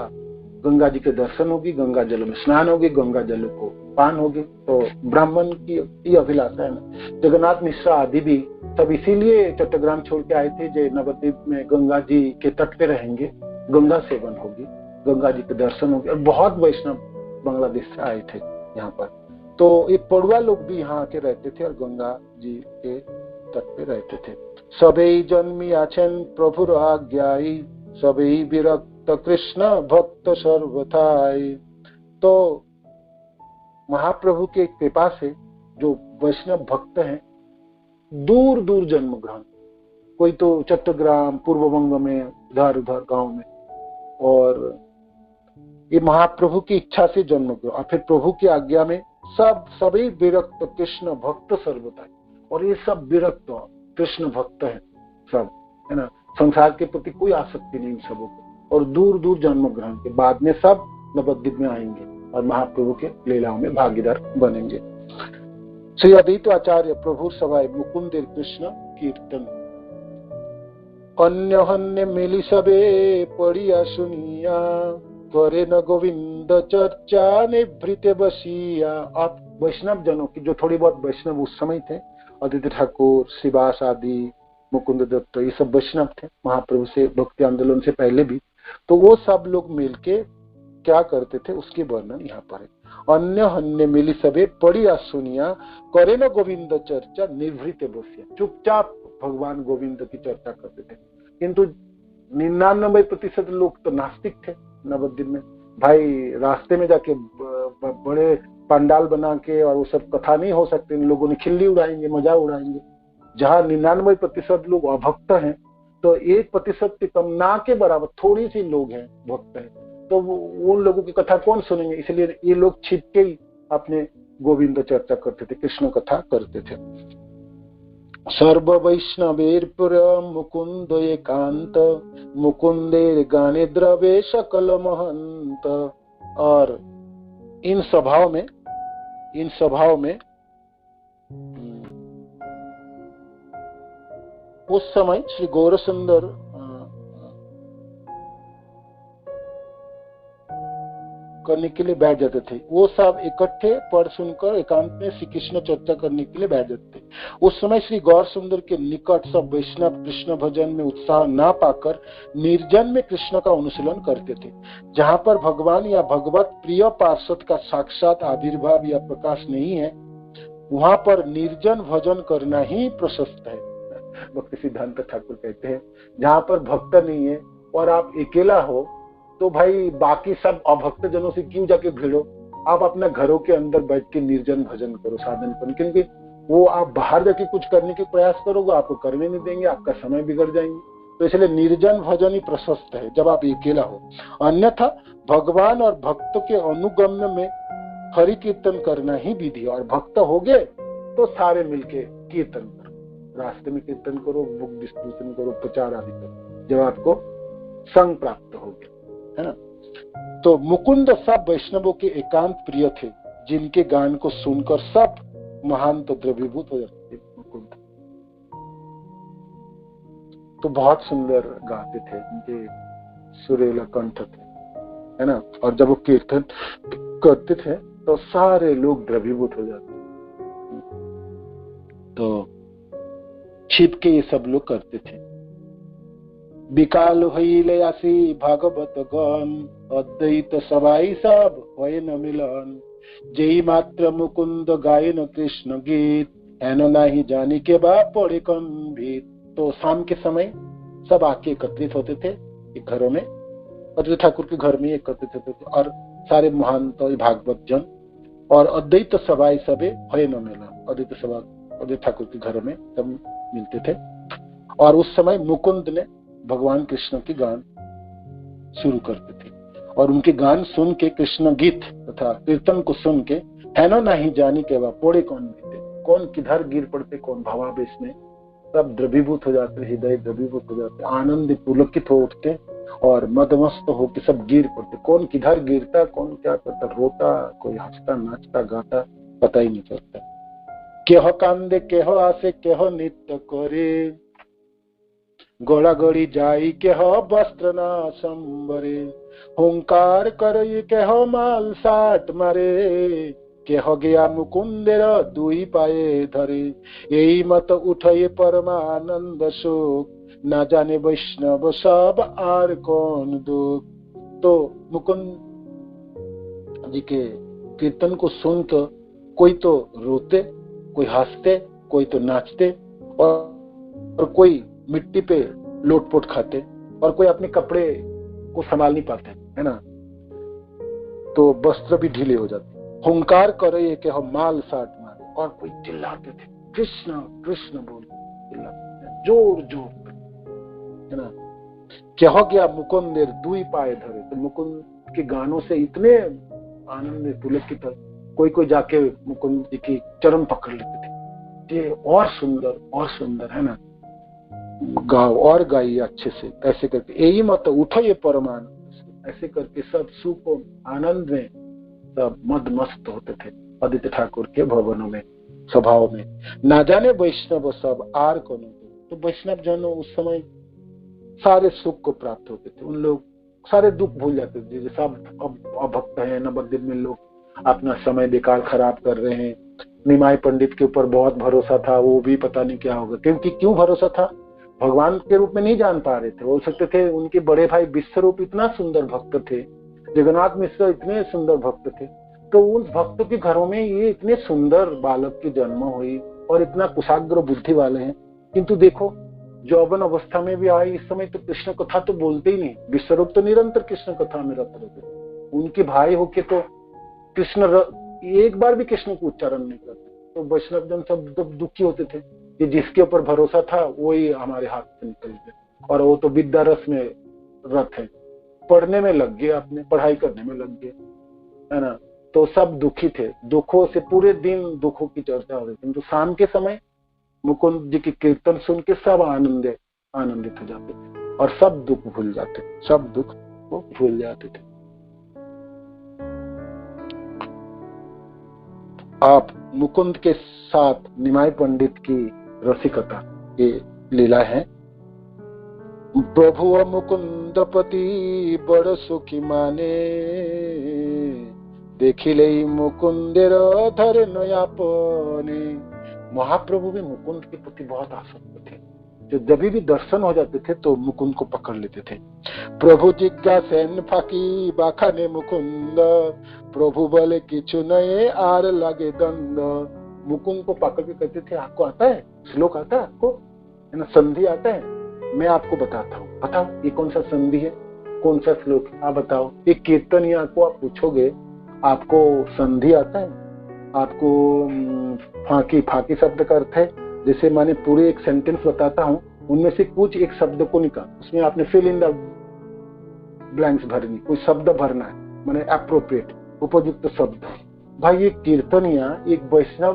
गंगा जी के दर्शन होगी, गंगा जल में स्नान होगी, गंगा जल को पान होगी। तो ब्राह्मण की ये अभिलाषा है ना। जगन्नाथ मिश्रा आदि भी सब इसीलिए चट्टग्राम छोड़ के आए थे, जो नवद्वीप में गंगा जी के तट पे रहेंगे, गंगा सेवन होगी, गंगा जी के दर्शन होंगे। और बहुत वैष्णव बांग्लादेश से आए थे यहाँ पर, तो ये पड़ुआ लोग भी यहाँ आके रहते थे और गंगा जी के तट पे रहते थे। सबई जन्मी आछेन प्रभुर आज्ञाई, सबई विरक्त कृष्ण भक्त सर्वथाई। तो महाप्रभु के कृपा से जो वैष्णव भक्त हैं दूर दूर जन्म ग्रहण, कोई तो चट्टग्राम पूर्व बंग में इधर उधर गांव में, और ये महाप्रभु की इच्छा से जन्म ग्रहण, और फिर प्रभु की आज्ञा में सभी विरक्त कृष्ण भक्त सर्वथा। और ये सब विरक्त कृष्ण भक्त हैं सब, है ना। संसार के प्रति कोई आसक्ति नहीं सबों को, और दूर दूर जन्म ग्रहण के बाद में सब नवद्वीप में आएंगे और महाप्रभु के लीलाओं में भागीदार बनेंगे। श्री अद्वैत आचार्य प्रभु सवाई मुकुंद कृष्ण कीर्तन। अन्य हन्य मिली सबे पढ़िया सुनिया, करे न गोविंद चर्चा निभृत बसिया। आप वैष्णव जनों की, जो थोड़ी बहुत वैष्णव उस समय थे, अदिति ठाकुर, श्रीवास आदि, मुकुंद दत्त, ये सब वैष्णव थे महाप्रभु से भक्ति आंदोलन से पहले भी। तो वो सब लोग मिलके क्या करते थे उसकी वर्णन यहाँ पर है। अन्य हन्य मिली सबे पढ़िया सुनिया, करे न गोविंद चर्चा निवृत्त बसिया। चुपचाप भगवान गोविंद की चर्चा करते थे। किंतु 99% लोग तो नास्तिक थे नवद्वीप में। भाई रास्ते में जाके बड़े पंडाल बना के और वो सब कथा नहीं हो सकते, इन लोगों ने खिल्ली उड़ाएंगे, मजाक उड़ाएंगे। जहाँ 99% लोग अभक्त हैं, तो 1% के कम ना के बराबर थोड़ी सी लोग हैं भक्त हैं, तो उन लोगों की कथा कौन सुनेंगे। इसलिए ये लोग छिप के ही अपने गोविंद चर्चा करते थे, कृष्ण कथा करते थे। सर्व वैष्णवेर मुकुंद एकांत, मुकुंदेर गाने द्रवे सकल महंत। और इन सभाओं में उस समय श्री गौरसुंदर करने के लिए बैठ जाते थे। वो सब इकट्ठे पढ़ सुनकर एकांत में श्री कृष्ण चर्चा करने के लिए बैठ जाते थे। उस समय श्री गौर सुंदर के निकट सब वैष्णव कृष्ण भजन में उत्साह ना पाकर निर्जन में कृष्ण का अनुशीलन करते थे। जहां पर भगवान या भगवत प्रिय पार्षद का साक्षात आविर्भाव या प्रकाश नहीं है, वहां पर निर्जन भजन करना ही प्रशस्त है। भक्ति सिद्धांत ठाकुर कहते हैं, जहां पर भक्त नहीं है और आप अकेला हो, तो भाई बाकी सब अभक्त जनों से क्यों जाके भिड़ो, आप अपने घरों के अंदर बैठ के निर्जन भजन करो, साधन करो। क्योंकि वो आप बाहर जाके कुछ करने के प्रयास करोगे, आपको करने नहीं देंगे, आपका समय बिगड़ जाएंगे। तो इसलिए निर्जन भजन ही प्रशस्त है जब आप अकेला हो। अन्यथा भगवान और भक्त के अनुगम्य में हरि कीर्तन करना ही विधि है। और भक्त हो गए तो सारे मिलके कीर्तन करो, रास्ते में कीर्तन करो, बुक डिस्ट्रीब्यूशन करो, प्रचार आदि करो, जब आपको संग प्राप्त हो गया, है ना। तो मुकुंद सब वैष्णवों के एकांत प्रिय थे, जिनके गान को सुनकर सब महान तो द्रवीभूत हो जाते थे। मुकुंद तो बहुत सुंदर गाते थे, उनके सुरीला कंठ थे, है ना। और जब वो कीर्तन करते थे तो सारे लोग द्रवीभूत हो जाते। तो छिप के ये सब लोग करते थे। बिकाल हईले आसी भागवत गण, अद्वैत सबाई सब होए न मिलन। जेई मात्र मुकुंद गायन कृष्ण गीत, हेन नाही जानी के बा पड़े गंभीर। तो शाम के समय सब आके एकत्रित होते थे घरों में, अद्वैत ठाकुर के घर में एकत्रित होते थे, और सारे महान तो भागवत जन और अद्वैत सबाई सबे होए न मिलन। अद्वैत सभा अद्वैत ठाकुर के घरों में सब मिलते थे। और उस समय मुकुंद ने भगवान कृष्ण के गान शुरू करते थे, और उनके गान सुन के, कृष्ण गीत तथा कीर्तन को सुन के, हैनो नहीं जानी के वह पोड़े कौन बीते, कौन किधर गिर पड़ते, कौन भावावेश में सब द्रवीभूत हो जाते, हृदय द्रवीभूत हो जाते, आनंद पुलकित हो उठते और मदमस्त हो के सब गिर पड़ते। कौन किधर गिरता, कौन क्या करता, रोता, कोई हंसता, नाचता, गाता, पता ही नहीं चलता। केह कांदे, केह आसे, केह नृत्य करे, गोड़ा गोड़ी जाई केह वस्त्र ना संबरे। हुंकार करई केह माल साट मारे, केह गया मुकुंदेर दुई पाए धरे। यही मत उठे परमानंद शोक, ना जाने वैष्णव सब आर कौन दुख। तो मुकुंद जी के कीर्तन को सुन तो कोई तो रोते, कोई हंसते, कोई तो नाचते, और कोई मिट्टी पे लोटपोट खाते, और कोई अपने कपड़े को संभाल नहीं पाते, है ना। तो वस्त्र भी ढीले हो जाते। हुंकार करे कि हम माल साट मारे, और कोई चिल्लाते थे, कृष्ण कृष्ण बोल चिल्लाते, जोर जोर, है ना। क्या हो गया मुकुंदेर दुई पाए धरे। तो मुकुंद के गानों से इतने आनंद में पुलकित, कोई कोई जाके मुकुंद जी की चरण पकड़ लेते थे, ये और सुंदर, है ना, गाओ और गाइए अच्छे से, ऐसे करके यही मत उठो ये परमान, ऐसे करके सब सुख और आनंद में सब मद मस्त होते थे आदित्य ठाकुर के भवनों में, सभाओं में। ना जाने वैष्णव सब आर कौन। तो वैष्णव जनों उस समय सारे सुख को प्राप्त होते थे, उन लोग सारे दुख भूल जाते थे। जैसे अब अभक्त है, नवद्वीप में लोग अपना समय बेकार खराब कर रहे हैं। निमाई पंडित के ऊपर बहुत भरोसा था, वो भी पता नहीं क्या होगा। क्योंकि क्यों भरोसा था, भगवान के रूप में नहीं जान पा रहे थे। हो सकते थे उनके बड़े भाई विश्वरूप इतना सुंदर भक्त थे, जगन्नाथ मिश्र इतने सुंदर भक्त थे, तो उस भक्त के घरों में ये इतने सुंदर बालक की जन्म हुई और इतना कुशाग्र बुद्धि वाले हैं। किंतु देखो यौवन अवस्था में भी आए, इस समय तो कृष्ण कथा तो बोलते ही नहीं। विश्वरूप तो निरंतर कृष्ण कथा में रत रहते, उनके भाई होके तो कृष्ण एक बार भी कृष्ण को उच्चारण नहीं करते। तो वैष्णव जन सब दुखी होते थे कि जिसके ऊपर भरोसा था वही हमारे हाथ से निकल गया, और वो तो विद्या रस में रत है, पढ़ने में लग गए, अपने पढ़ाई करने में लग गए, है ना। तो सब दुखी थे, दुखों से पूरे दिन दुखों की चर्चा हो रही थी। तो शाम के समय मुकुंद जी की कीर्तन सुन के सब आनंदित हो जाते थे और सब दुख भूल जाते, सब दुख को भूल जाते थे। आप मुकुंद के साथ निमाई पंडित की रसिकता ये लीला है। प्रभु मुकुंद पति बड़ सुखी माने, देखिले मुकुंदेर धरे नयापने। महाप्रभु भी मुकुंद के प्रति बहुत आसक्त थे। जो जब भी दर्शन हो जाते थे तो मुकुंद को पकड़ लेते थे। प्रभु जिज्ञासेन फाकी बाखाने मुकुंद, प्रभु बोले किछु नए आर लगे दंड। मुकुंद को पकड़ के कहते थे, आपको आता है श्लोक, आता है आपको, है ना, संधि आता है? मैं आपको बताता हूँ, बताओ ये कौन सा संधि है, कौन सा श्लोक है, आप बताओ। एक कीर्तन या को आप पूछोगे, आपको संधि आता है? आपको फाकी, फाकी शब्द का अर्थ है, जैसे मैंने पूरे एक सेंटेंस बताता हूँ, उनमें से कुछ एक शब्द को निकाल, उसमें आपने फिल इन द ब्लैंक्स भरनी, कोई शब्द भरना है, माने अप्रोप्रिएट, उपयुक्त शब्द। भाई ये कीर्तनिया एक वैष्णव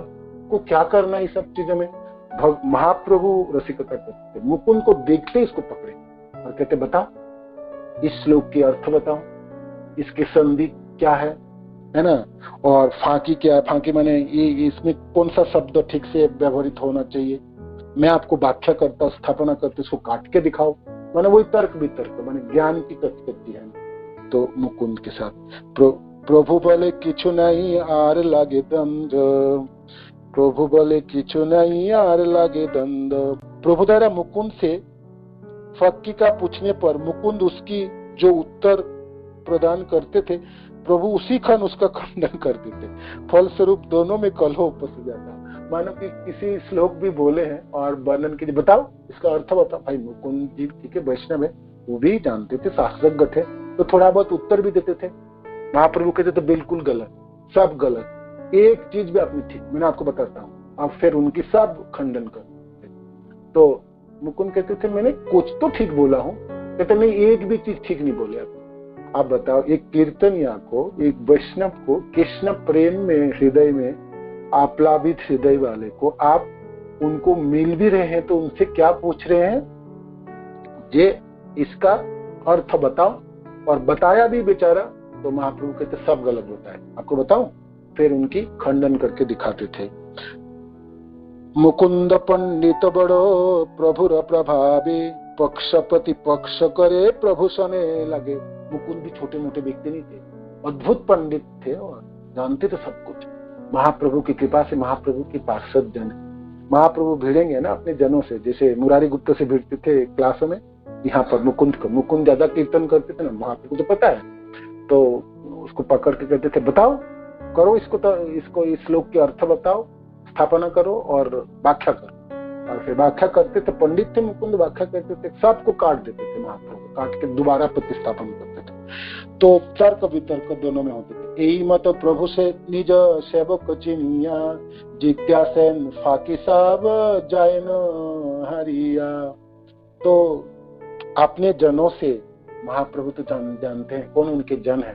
को क्या करना है, इस सब चीजों में? महाप्रभु रसिकता करते, मुकुंद को देखते इसको पकड़े और कहते, बताओ इस श्लोक के अर्थ बताओ, इसकी संधि क्या है ना, और फाकी क्या है, फाकी माने ये इसमें कौन सा शब्द ठीक से व्यवहारित होना चाहिए, मैं आपको व्याख्या करता, स्थापना करता, इसको काट के दिखाओ। माने वही तर्क वितर्क, माने ज्ञान की कचकची है। तो मुकुंद के साथ प्रभु बोले किछु नहीं आर लागे दंड, प्रभु बोले किछु नहीं आर लागे दंड। प्रभु द्वारा मुकुंद से फक्की का पूछने पर मुकुंद उसकी जो उत्तर प्रदान करते थे, प्रभु उसी क्षण उसका खंडन कर देते। फलस्वरूप दोनों में कलह उपस्थित जाता। मानो कि किसी श्लोक भी बोले हैं और वर्णन कीजिए, बताओ इसका अर्थ बताओ। भाई मुकुंद जी ठीक है, वैष्णव है, वो भी जानते थे, शास्त्रज्ञ थे, तो थोड़ा बहुत उत्तर भी देते थे। महाप्रभु कहते थे बिल्कुल गलत, सब गलत, एक चीज भी आपने ठीक, मैंने आपको बताता हूँ, आप फिर उनकी सब खंडन कर। तो मुकुंद कहते थे मैंने कुछ तो ठीक बोला हूँ, कहते नहीं एक भी चीज ठीक नहीं बोले आप बताओ। एक कीर्तनिया को, एक वैष्णव को, कृष्ण प्रेम में, हृदय में आप्लावित हृदय वाले को आप उनको मिल भी रहे हैं तो उनसे क्या पूछ रहे हैं, जे इसका अर्थ बताओ, और बताया भी बेचारा। तो महाप्रभु कहते सब गलत होता है, आपको बताऊं, फिर उनकी खंडन करके दिखाते थे। मुकुंद पंडित बड़ो प्रभुर प्रभावी, पक्षपति पक्ष करे प्रभु सने लगे। मुकुंद भी छोटे मोटे व्यक्ति नहीं थे, अद्भुत पंडित थे और जानते थे सब कुछ। महाप्रभु की कृपा से महाप्रभु की पार्षद जन, महाप्रभु भिड़ेंगे ना अपने जनों से, जैसे मुरारी गुप्ता से भिड़ते थे क्लासों में, यहाँ पर मुकुंद ज्यादा कीर्तन करते थे ना, महाप्रभु तो पता है, तो उसको पकड़ के कहते थे बताओ, करो इसको इस श्लोक के अर्थ बताओ, स्थापना करो और व्याख्या करो। और फिर व्याख्या करते थे, पंडित थे मुकुंद, व्याख्या करते थे, सबको काट देते थे महाप्रभु, काट के दोबारा प्रतिस्थापन करते थे। तो तर्क वितर्क दोनों में होते थे। यही मत प्रभु से निज सेवक चिनिया, जिज्ञासेन फाकी साहब जाए न हरिया। तो अपने जनों से महाप्रभु तो जानते हैं कौन उनके जन है,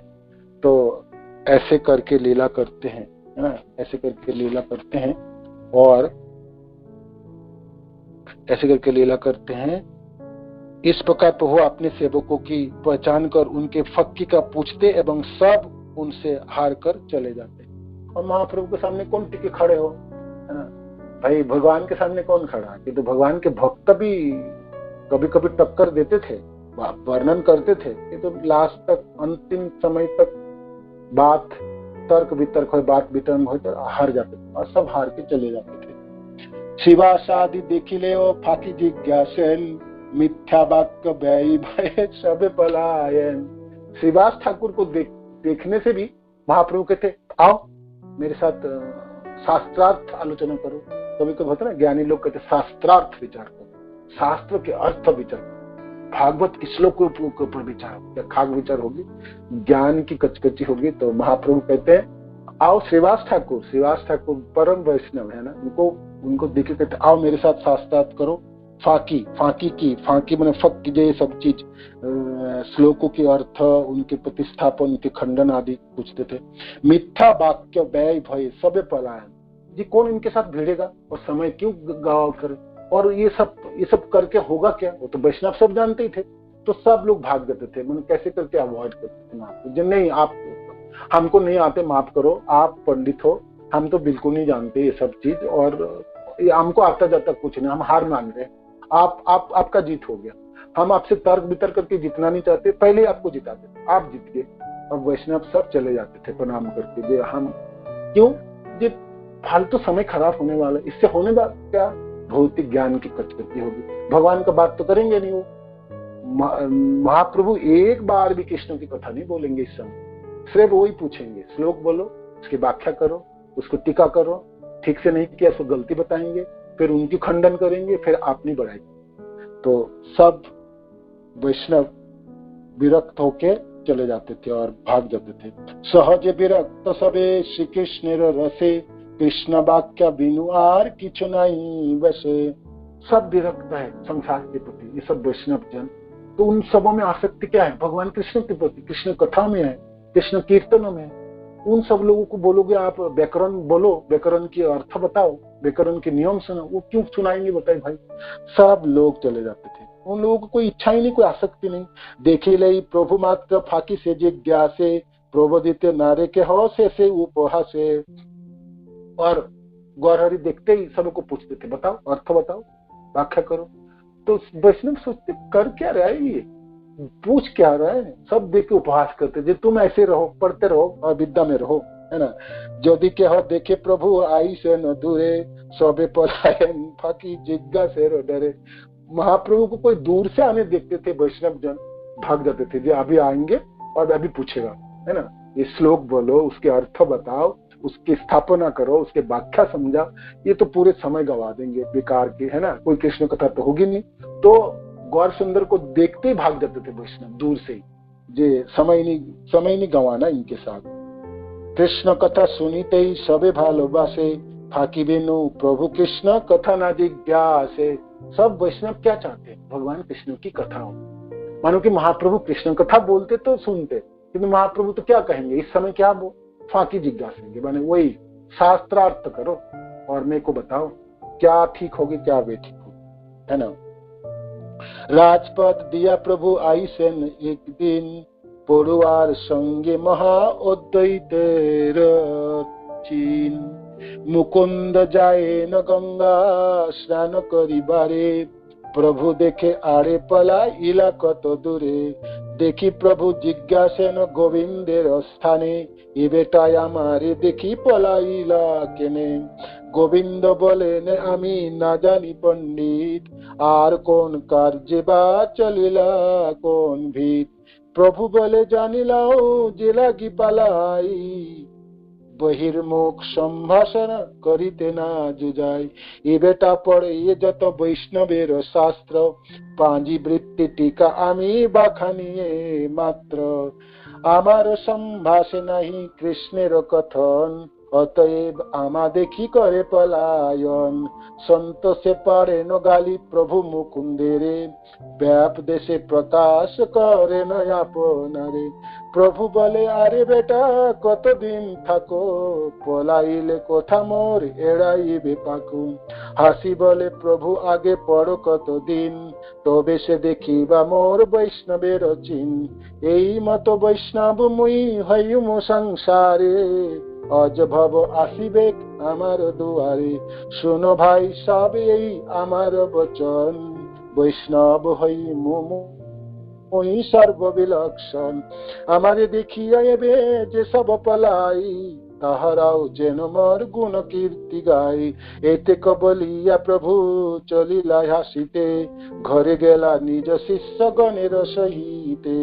तो ऐसे करके लीला करते हैं, है ना, ऐसे करके लीला करते हैं, और ऐसे करके लीला करते हैं। इस प्रकार प्रभु अपने सेवकों की पहचान कर उनके फक्की का पूछते एवं सब उनसे हार कर चले जाते। और महाप्रभु के सामने कौन टिके खड़े हो, है ना, भाई भगवान के सामने कौन खड़ा है? तो भगवान के भक्त भी कभी कभी टक्कर देते थे, वर्णन करते थे, ये तो लास्ट तक अंतिम समय तक बात तर्क वितर्क हो, बात वितर्क हो तो हार जाते थे, और सब हार के चले जाते थे। शिवा शादी देखिले ओ फाकी जिज्ञासेन, मिथ्या वाक्य व्ययी भय सब पलायन। श्रीवास ठाकुर को देखने से भी महाप्रभु कहते आओ मेरे साथ शास्त्रार्थ आलोचना करो। कभी कभी होता ना, ज्ञानी लोग कहते शास्त्रार्थ विचार करो, शास्त्र के अर्थ विचार करो, भागवत के श्लोक के ऊपर विचार होगी, खाग विचार होगी, ज्ञान की कचकची होगी। तो महाप्रभु कहते हैं आओ। श्रीवास ठाकुर परम वैष्णव है ना, उनको देख के कहते आओ मेरे साथ शास्त्रार्थ करो। फाकी मैंने फक कीजिए, सब चीज श्लोकों के अर्थ, उनके प्रतिस्थापन, उनके खंडन आदि पूछते थे। मिथ्या वाक्य व्यय भय सब पलायन, जी कौन इनके साथ भिड़ेगा और समय क्यों गवाह करे, और ये सब करके होगा क्या? वो तो वैष्णव सब जानते ही थे, तो सब लोग भाग जाते थे। मैंने कैसे करके अवॉइड करते थे आपको, जो नहीं आप हमको नहीं आते, माफ करो, आप पंडित हो, हम तो बिल्कुल नहीं जानते ये सब चीज, और हमको आता जाता कुछ नहीं, हम हार मान रहे हैं, आपका जीत हो गया। हम आपसे तर्क वितर्क करके जीतना नहीं चाहते, पहले आपको जिता देते, आप जीत गए, अब वैष्णव सब चले जाते थे प्रणाम करके, जे हम क्यों, ये फालतू समय खराब होने वाला, इससे होने वाला क्या, भौतिक ज्ञान की कटकटी होगी, भगवान का बात तो करेंगे नहीं वो। महाप्रभु एक बार भी कृष्ण की कथा नहीं बोलेंगे इस समय, सिर्फ वो ही पूछेंगे, श्लोक बोलो, उसकी व्याख्या करो, उसको टीका करो, ठीक से नहीं किया उसको गलती बताएंगे, फिर उनकी खंडन करेंगे, फिर आप नहीं बढ़ाएंगे। तो सब वैष्णव विरक्त होके चले जाते थे और भाग जाते थे। सहज विरक्त सबे श्री कृष्ण रसे, कृष्ण वाक्य बिनु आर किछु नहीं बसे। सब विरक्त है संसार के प्रति, ये सब वैष्णव जन। तो उन सबों में आसक्ति क्या है, भगवान कृष्ण के प्रति, कृष्ण कथा में है, कृष्ण कीर्तनों में है। उन सब लोगों को बोलोगे आप व्याकरण बोलो, व्याकरण की अर्थ बताओ, व्याकरण के नियम सुनो, वो क्यों सुनाएंगे बताइए भाई। सब लोग चले जाते थे, उन लोगों को कोई इच्छा ही नहीं, कोई आसक्ति नहीं। देखी लई प्रभु मात्र फाकी से जिज्ञासे, प्रबोधित नारे के हौसे से उपहासे। और गौरहरि देखते ही सबको पूछते थे, बताओ अर्थ बताओ, व्याख्या करो। तो वैष्णव सोचते कर क्या रहा है ये, पूछ क्या रहा है, सब देख के उपहास करते थे, तुम ऐसे रहो, पढ़ते रहो और विद्या में रहो, है ना। यदि के हो देखे प्रभु आई से न दूरे, सबे पलायन फाकी जिज्ञा से डरे। महाप्रभु को कोई दूर से आने देखते थे वैष्णव जन, भाग जाते थे, जो अभी आएंगे और अभी पूछेगा, है ना, ये श्लोक बोलो, उसके अर्थ बताओ, उसकी स्थापना करो, उसके व्याख्या समझा। ये तो पूरे समय गवा देंगे बेकार के, है ना, कोई कृष्ण कथा तो होगी नहीं। तो गौर सुंदर को देखते ही भाग जाते थे वैष्णव दूर से ही, जे समय नहीं गंवाना इनके साथ। कृष्ण कथा सुनीते ही सबे भालोबासे, फाकी बेनु प्रभु कृष्ण कथा ना जिज्ञासे। सब वैष्णव क्या चाहते हैं, भगवान कृष्ण की कथा हो। मानो कि महाप्रभु कृष्ण कथा बोलते तो सुनते, किंतु महाप्रभु तो क्या कहेंगे इस समय, क्या वो फाकी जिज्ञासेंगे, माने वही शास्त्रार्थ करो और मेरे को बताओ क्या ठीक होगी क्या वे ठीक होगी, है ना। राजपद दिया प्रभु आई सेन एक दिन, पड़ुआर संगे महा उद्वैतेर चीन। मुकुंद जाए न गंगा स्नान करिबारे, प्रभु देखे आड़े पला इला कत दूरे। देखी प्रभु जिज्ञासेन गोविंदेर स्थाने, ए बेटाय आमारे देखी पलाइला केने। गोविंद बोलेन आमी ना जानी पंडित, আর কোন কার্যে বা চলিলা কোন ভিত। প্রভু বলে জানিলাও যে লাগি পালাই, বহির্মুখ সম্ভাষণ করিতে না জুজাই। এ বেটা পড়ে এ যত বৈষ্ণবের শাস্ত্র, পাঁজি বৃত্তি টিকা আমি বাখানিয়ে মাত্র। আমার সম্ভাষে নাহি কৃষ্ণের কথন, অতএব আমা দেখি করে পলায়ন। সন্তোষে পারে ন গালি প্রভু মুকুন্দেরে, ব্যাপ দেশে প্রকাশ করে ন আপনারে। প্রভু বলে আরে বেটা কতদিন থাকো, পলাইলে কোথা মোর এড়াইবে পাকু। হাসি বলে প্রভু আগে পড়ো কতদিন, তবে সে দেখিবা মোর বৈষ্ণবের চিন। এই মতো বৈষ্ণব মুই হইমু সংসারে, অজ ভব আসিবে আমার দুয়ারে। শুনো ভাই সব এই আমার বচন, বৈষ্ণব হইমু মুই সর্ববিলক্ষণ। আমারে দেখিয়া এবে যে সব পলাই, তাহারাও যেন মোর গুণ কীর্তি গাই। এতে বলিয়া প্রভু চলিলা হাসিতে, ঘরে গেলা নিজ শিষ্যগণের সহিতে।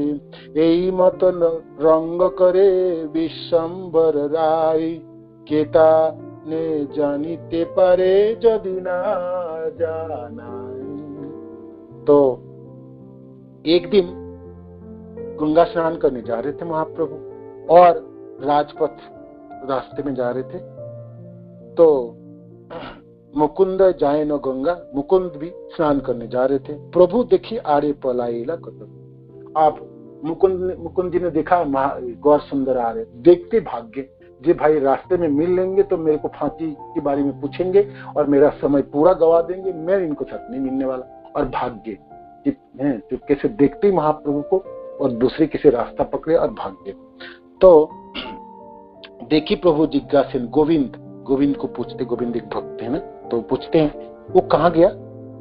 এই মতন রঙ্গ করে বিশ্বম্বর রায়, কেতা নে জানিতে পারে যদি না জানাই। तो एक दिन गंगा स्नान करने जा रहे थे महाप्रभु, और राजपथ रास्ते में जा रहे थे। तो मुकुंद जाए न गंगा, मुकुंद भी स्नान करने जा रहे थे। प्रभु देखी आड़े पलाइला कतम। आप मुकुंद जी ने देखा गौर सुंदर आ रहे, देखते भाग्य जी भाई रास्ते में मिल लेंगे तो मेरे को फांसी के बारे में पूछेंगे और मेरा समय पूरा गवा देंगे, मैं इनको साथ नहीं मिलने वाला। और भाग्य चुपके से देखते ही महाप्रभु को और दूसरे किसी रास्ता पकड़े और भाग गए। तो देखी प्रभु जिज्ञासेन, गोविंद को पूछते, गोविंद एक भक्त है ना, तो पूछते हैं वो कहाँ गया,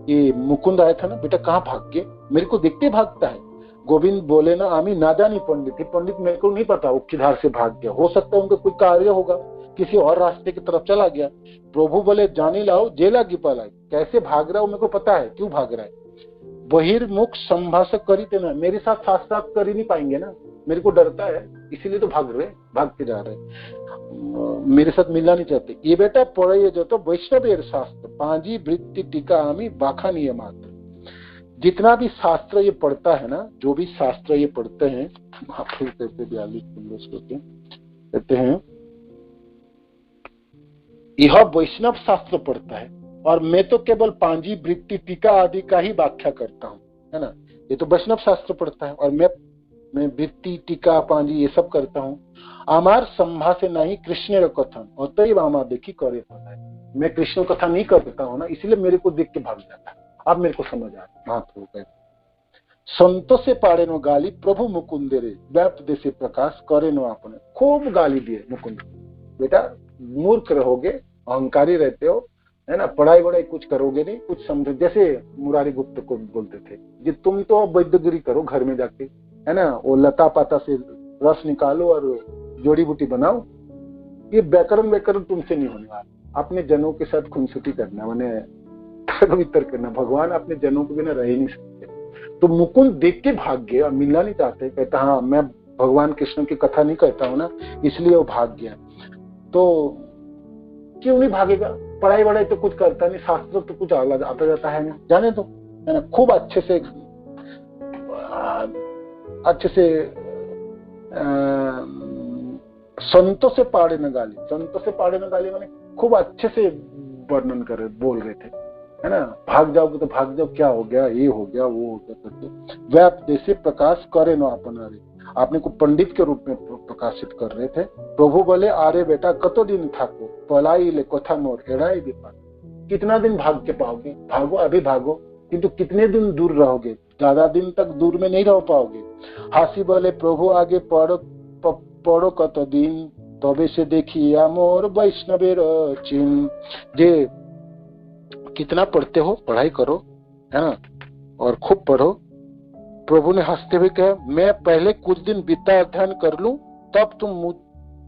ये मुकुंद आया था ना बेटा, कहाँ भाग गए, मेरे को देखते भागता है। गोविंद बोले ना, आमी ना जानी पंडित ही, पंडित मेरे को नहीं पता वो किधर से भाग गया, हो सकता है उनका कोई कार्य होगा, किसी और रास्ते की तरफ चला गया। प्रभु बोले जानी लाओ जेला की पलाई, कैसे भाग रहा हो मेरे को पता है, क्यों भाग रहा है। बहिर्मुख संभाषक करी थे ना, मेरे साथ साक्षात कर ही नहीं पाएंगे ना, मेरे को डरता है इसीलिए तो भाग के जा रहे, मेरे साथ मिलना नहीं चाहते। ये बेटा पढ़े जो तो वैष्णवेर शास्त्र पांजी वृत्ति टीका आमी बाखानीय मात्र। जितना भी शास्त्र ये पढ़ता है ना, जो भी शास्त्र ये पढ़ते हैं, कहते 42 कहते हैं यह वैष्णव शास्त्र पढ़ता है और मैं तो केवल पांजी वृत्ति टीका आदि का ही व्याख्या करता हूँ, है ना। ये तो वैष्णव शास्त्र पढ़ता है और मैं वृत्ति टीका पांजी ये सब करता हूँ। आमार संभाषे नहीं कृष्ण कथन अतएव आमा देखी करे पता है। मैं कृष्ण कथा नहीं करता हूँ ना, इसलिए मेरे को देख के भाग जाता है। अब मेरे को समझ आया महाप्रभु कहते संतो से पाड़े नो गाली प्रभु मुकुंदे रे व्याप देसे प्रकाश करे नो आपने। खूब गाली दिए मुकुंद, बेटा मूर्ख रहोगे, अहंकारी रहते हो, है ना, पढ़ाई वढ़ाई कुछ करोगे नहीं, कुछ समझो। जैसे मुरारी गुप्त को बोलते थे कि तुम तो वैद्यगिरी करो घर में जाके, है ना, वो लता पाता से रस निकालो और जोड़ी बूटी बनाओ। ये व्याकरण तुमसे नहीं होने वाला। अपने जनों के साथ खुनसुटी करना, मैंने वितर करना, भगवान अपने जनों के बिना रह ही नहीं सकते। तो मुकुंद देख के भाग गया, मिलना नहीं चाहते। कहता हाँ मैं भगवान कृष्ण की कथा नहीं कहता हूँ ना, इसलिए वो भाग गया। तो क्यों नहीं भागेगा, पढ़ाई वढ़ाई तो कुछ करता नहीं, शास्त्र तो कुछ आता जाता है ना, जाने दो, है ना। खूब अच्छे से संतों से पाड़े न गाली, संतों से पाड़े न गाली माने खूब अच्छे से वर्णन कर बोल रहे थे, है ना। भाग जाओगे तो भाग जाओ, क्या हो गया, ये हो गया, वो हो गया करके व्याप देसे प्रकाश करे नो अपना रे, आपने को पंडित के रूप में प्रकाशित कर रहे थे। प्रभु बोले अरे बेटा कतो दिन थाको पलाई ले कथा मोर एड़ाई विपाक। कितना दिन भाग के पाओगे, भागो अभी भागो, किंतु कितने दिन दूर रहोगे, ज्यादा दिन तक दूर में नहीं रह पाओगे। हासी बोले प्रभु आगे पढ़ो कतो दिन तबे से देखिया मोर वैष्णवेर चिन्ह। जे कितना पढ़ते हो, पढ़ाई करो, है ना, और खूब पढ़ो। प्रभु ने हंसते हुए कहा मैं पहले कुछ दिन विद्या अध्ययन कर लूं तब तुम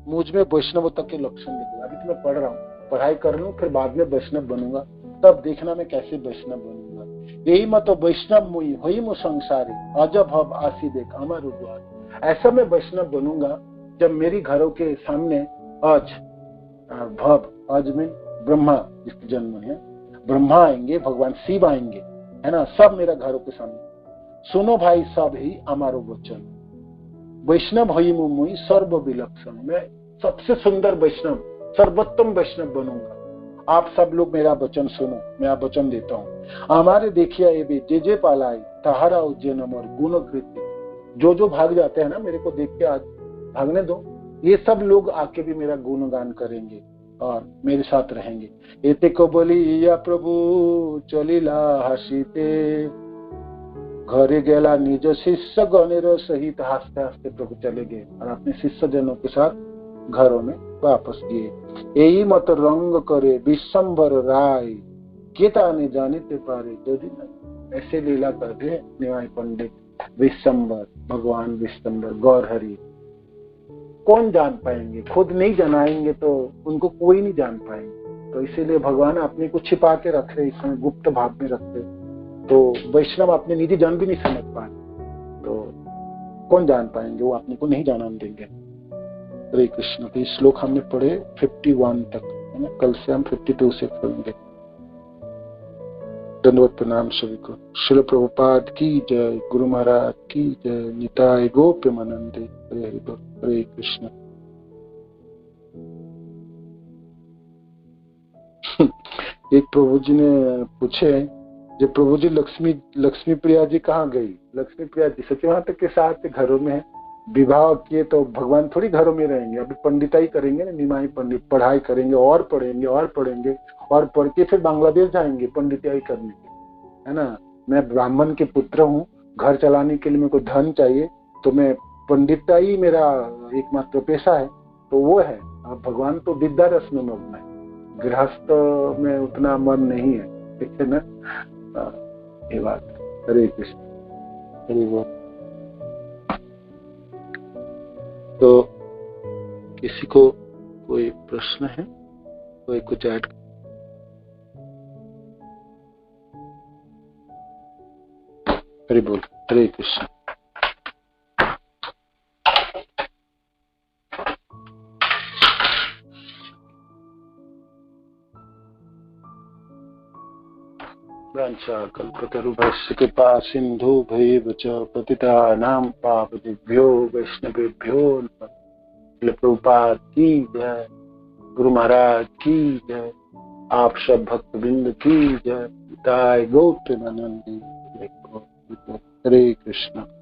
मुझ में वैष्णवता के लक्षण देखेगा। अभी तो मैं पढ़ रहा हूँ, पढ़ाई कर लूं, फिर बाद में वैष्णव बनूंगा, तब देखना मैं कैसे वैष्णव बनूंगा। यही मत वैष्णव मुई होई मो संसारी अजब हब आसी देख अमर उद्वार। ऐसा मैं वैष्णव बनूंगा जब मेरी घरों के सामने अज में ब्रह्मा, जिसके जन्म है, ब्रह्मा आएंगे, भगवान शिव आएंगे, है ना, सब मेरा घरों के सामने। सुनो भाई सब ही हमारो वचन वैष्णव हई मुई सर्व विलक्षण। मैं सबसे सुंदर वैष्णव, सर्वोत्तम वैष्णव बनूंगा। आप सब लोग मेरा वचन सुनो, मैं आप वचन देता हूँ। हमारे देखिए ये भी जे पालाई तहारा उज्जैनम और गुण कृत्य। जो भाग जाते हैं ना मेरे को देख के, आज भागने दो, ये सब लोग आके भी मेरा गुणगान करेंगे और मेरे साथ रहेंगे। एते को बोली या प्रभु चलिला हसीते घरे गेला निज शिष्य गणेर सहित। हंसते हंसते प्रभु चले गए और अपने शिष्य जनों के साथ घरों में वापस गए। यही मत रंग करे विश्वंभर राय केता ने जानते पारे जो दिन। ऐसे लीला करते निवाय पंडित विश्वंभर, भगवान विश्वंभर गौर हरि। कौन जान पाएंगे, खुद नहीं जनाएंगे तो उनको कोई नहीं जान पाएंगे। तो इसीलिए भगवान अपने को छिपा के रख रहे, इसमें गुप्त भाव में रखते, तो वैष्णव अपने निजी जन भी नहीं समझ पाए, तो कौन जान पाएंगे, वो अपने को नहीं जाना देंगे। हरे कृष्ण। तो इस श्लोक हमने पढ़े 51 तक, है ना। कल से हम 52 से पढ़ेंगे। दंडवत प्रणाम सभी को। श्रील प्रभुपाद की जय, गुरु महाराज की जय, निताय गोप्यमानंदे। हरे कृष्ण। एक प्रभु जी ने पूछे, जब प्रभु जी लक्ष्मी प्रिया जी कहाँ गई। लक्ष्मी प्रिया जी सचिवानंद के साथ घरों में विवाह किए, तो भगवान थोड़ी घरों में रहेंगे, अभी पंडिताई करेंगे ना, निमाई पंडित, पढ़ाई करेंगे और पढ़ेंगे और पढ़ेंगे और पढ़ के फिर बांग्लादेश जाएंगे पंडिताई करने के, है ना। मैं ब्राह्मण के पुत्र हूँ, घर चलाने के लिए मेरे को धन चाहिए, तो मैं पंडिताई मेरा एकमात्र पेशा है, तो वो है। अब भगवान तो विद्या रस में मग्न है, गृहस्थ में उतना मन नहीं है, ठीक है ना। ये बात। हरे कृष्ण। हरे बोल। तो किसी को कोई प्रश्न है, कोई कुछ ऐड? हरि बोल, हरे कृष्ण। कल्पतरुभ्यश्च कृपा सिन्धुभ्यैव च पतितानां पावनेभ्यो वैष्णवेभ्यो नमः। प्रभुपाद की जय, गुरु महाराज की जय, आप सब भक्त वृंद की जय। गौतम नंदी। हरे कृष्ण।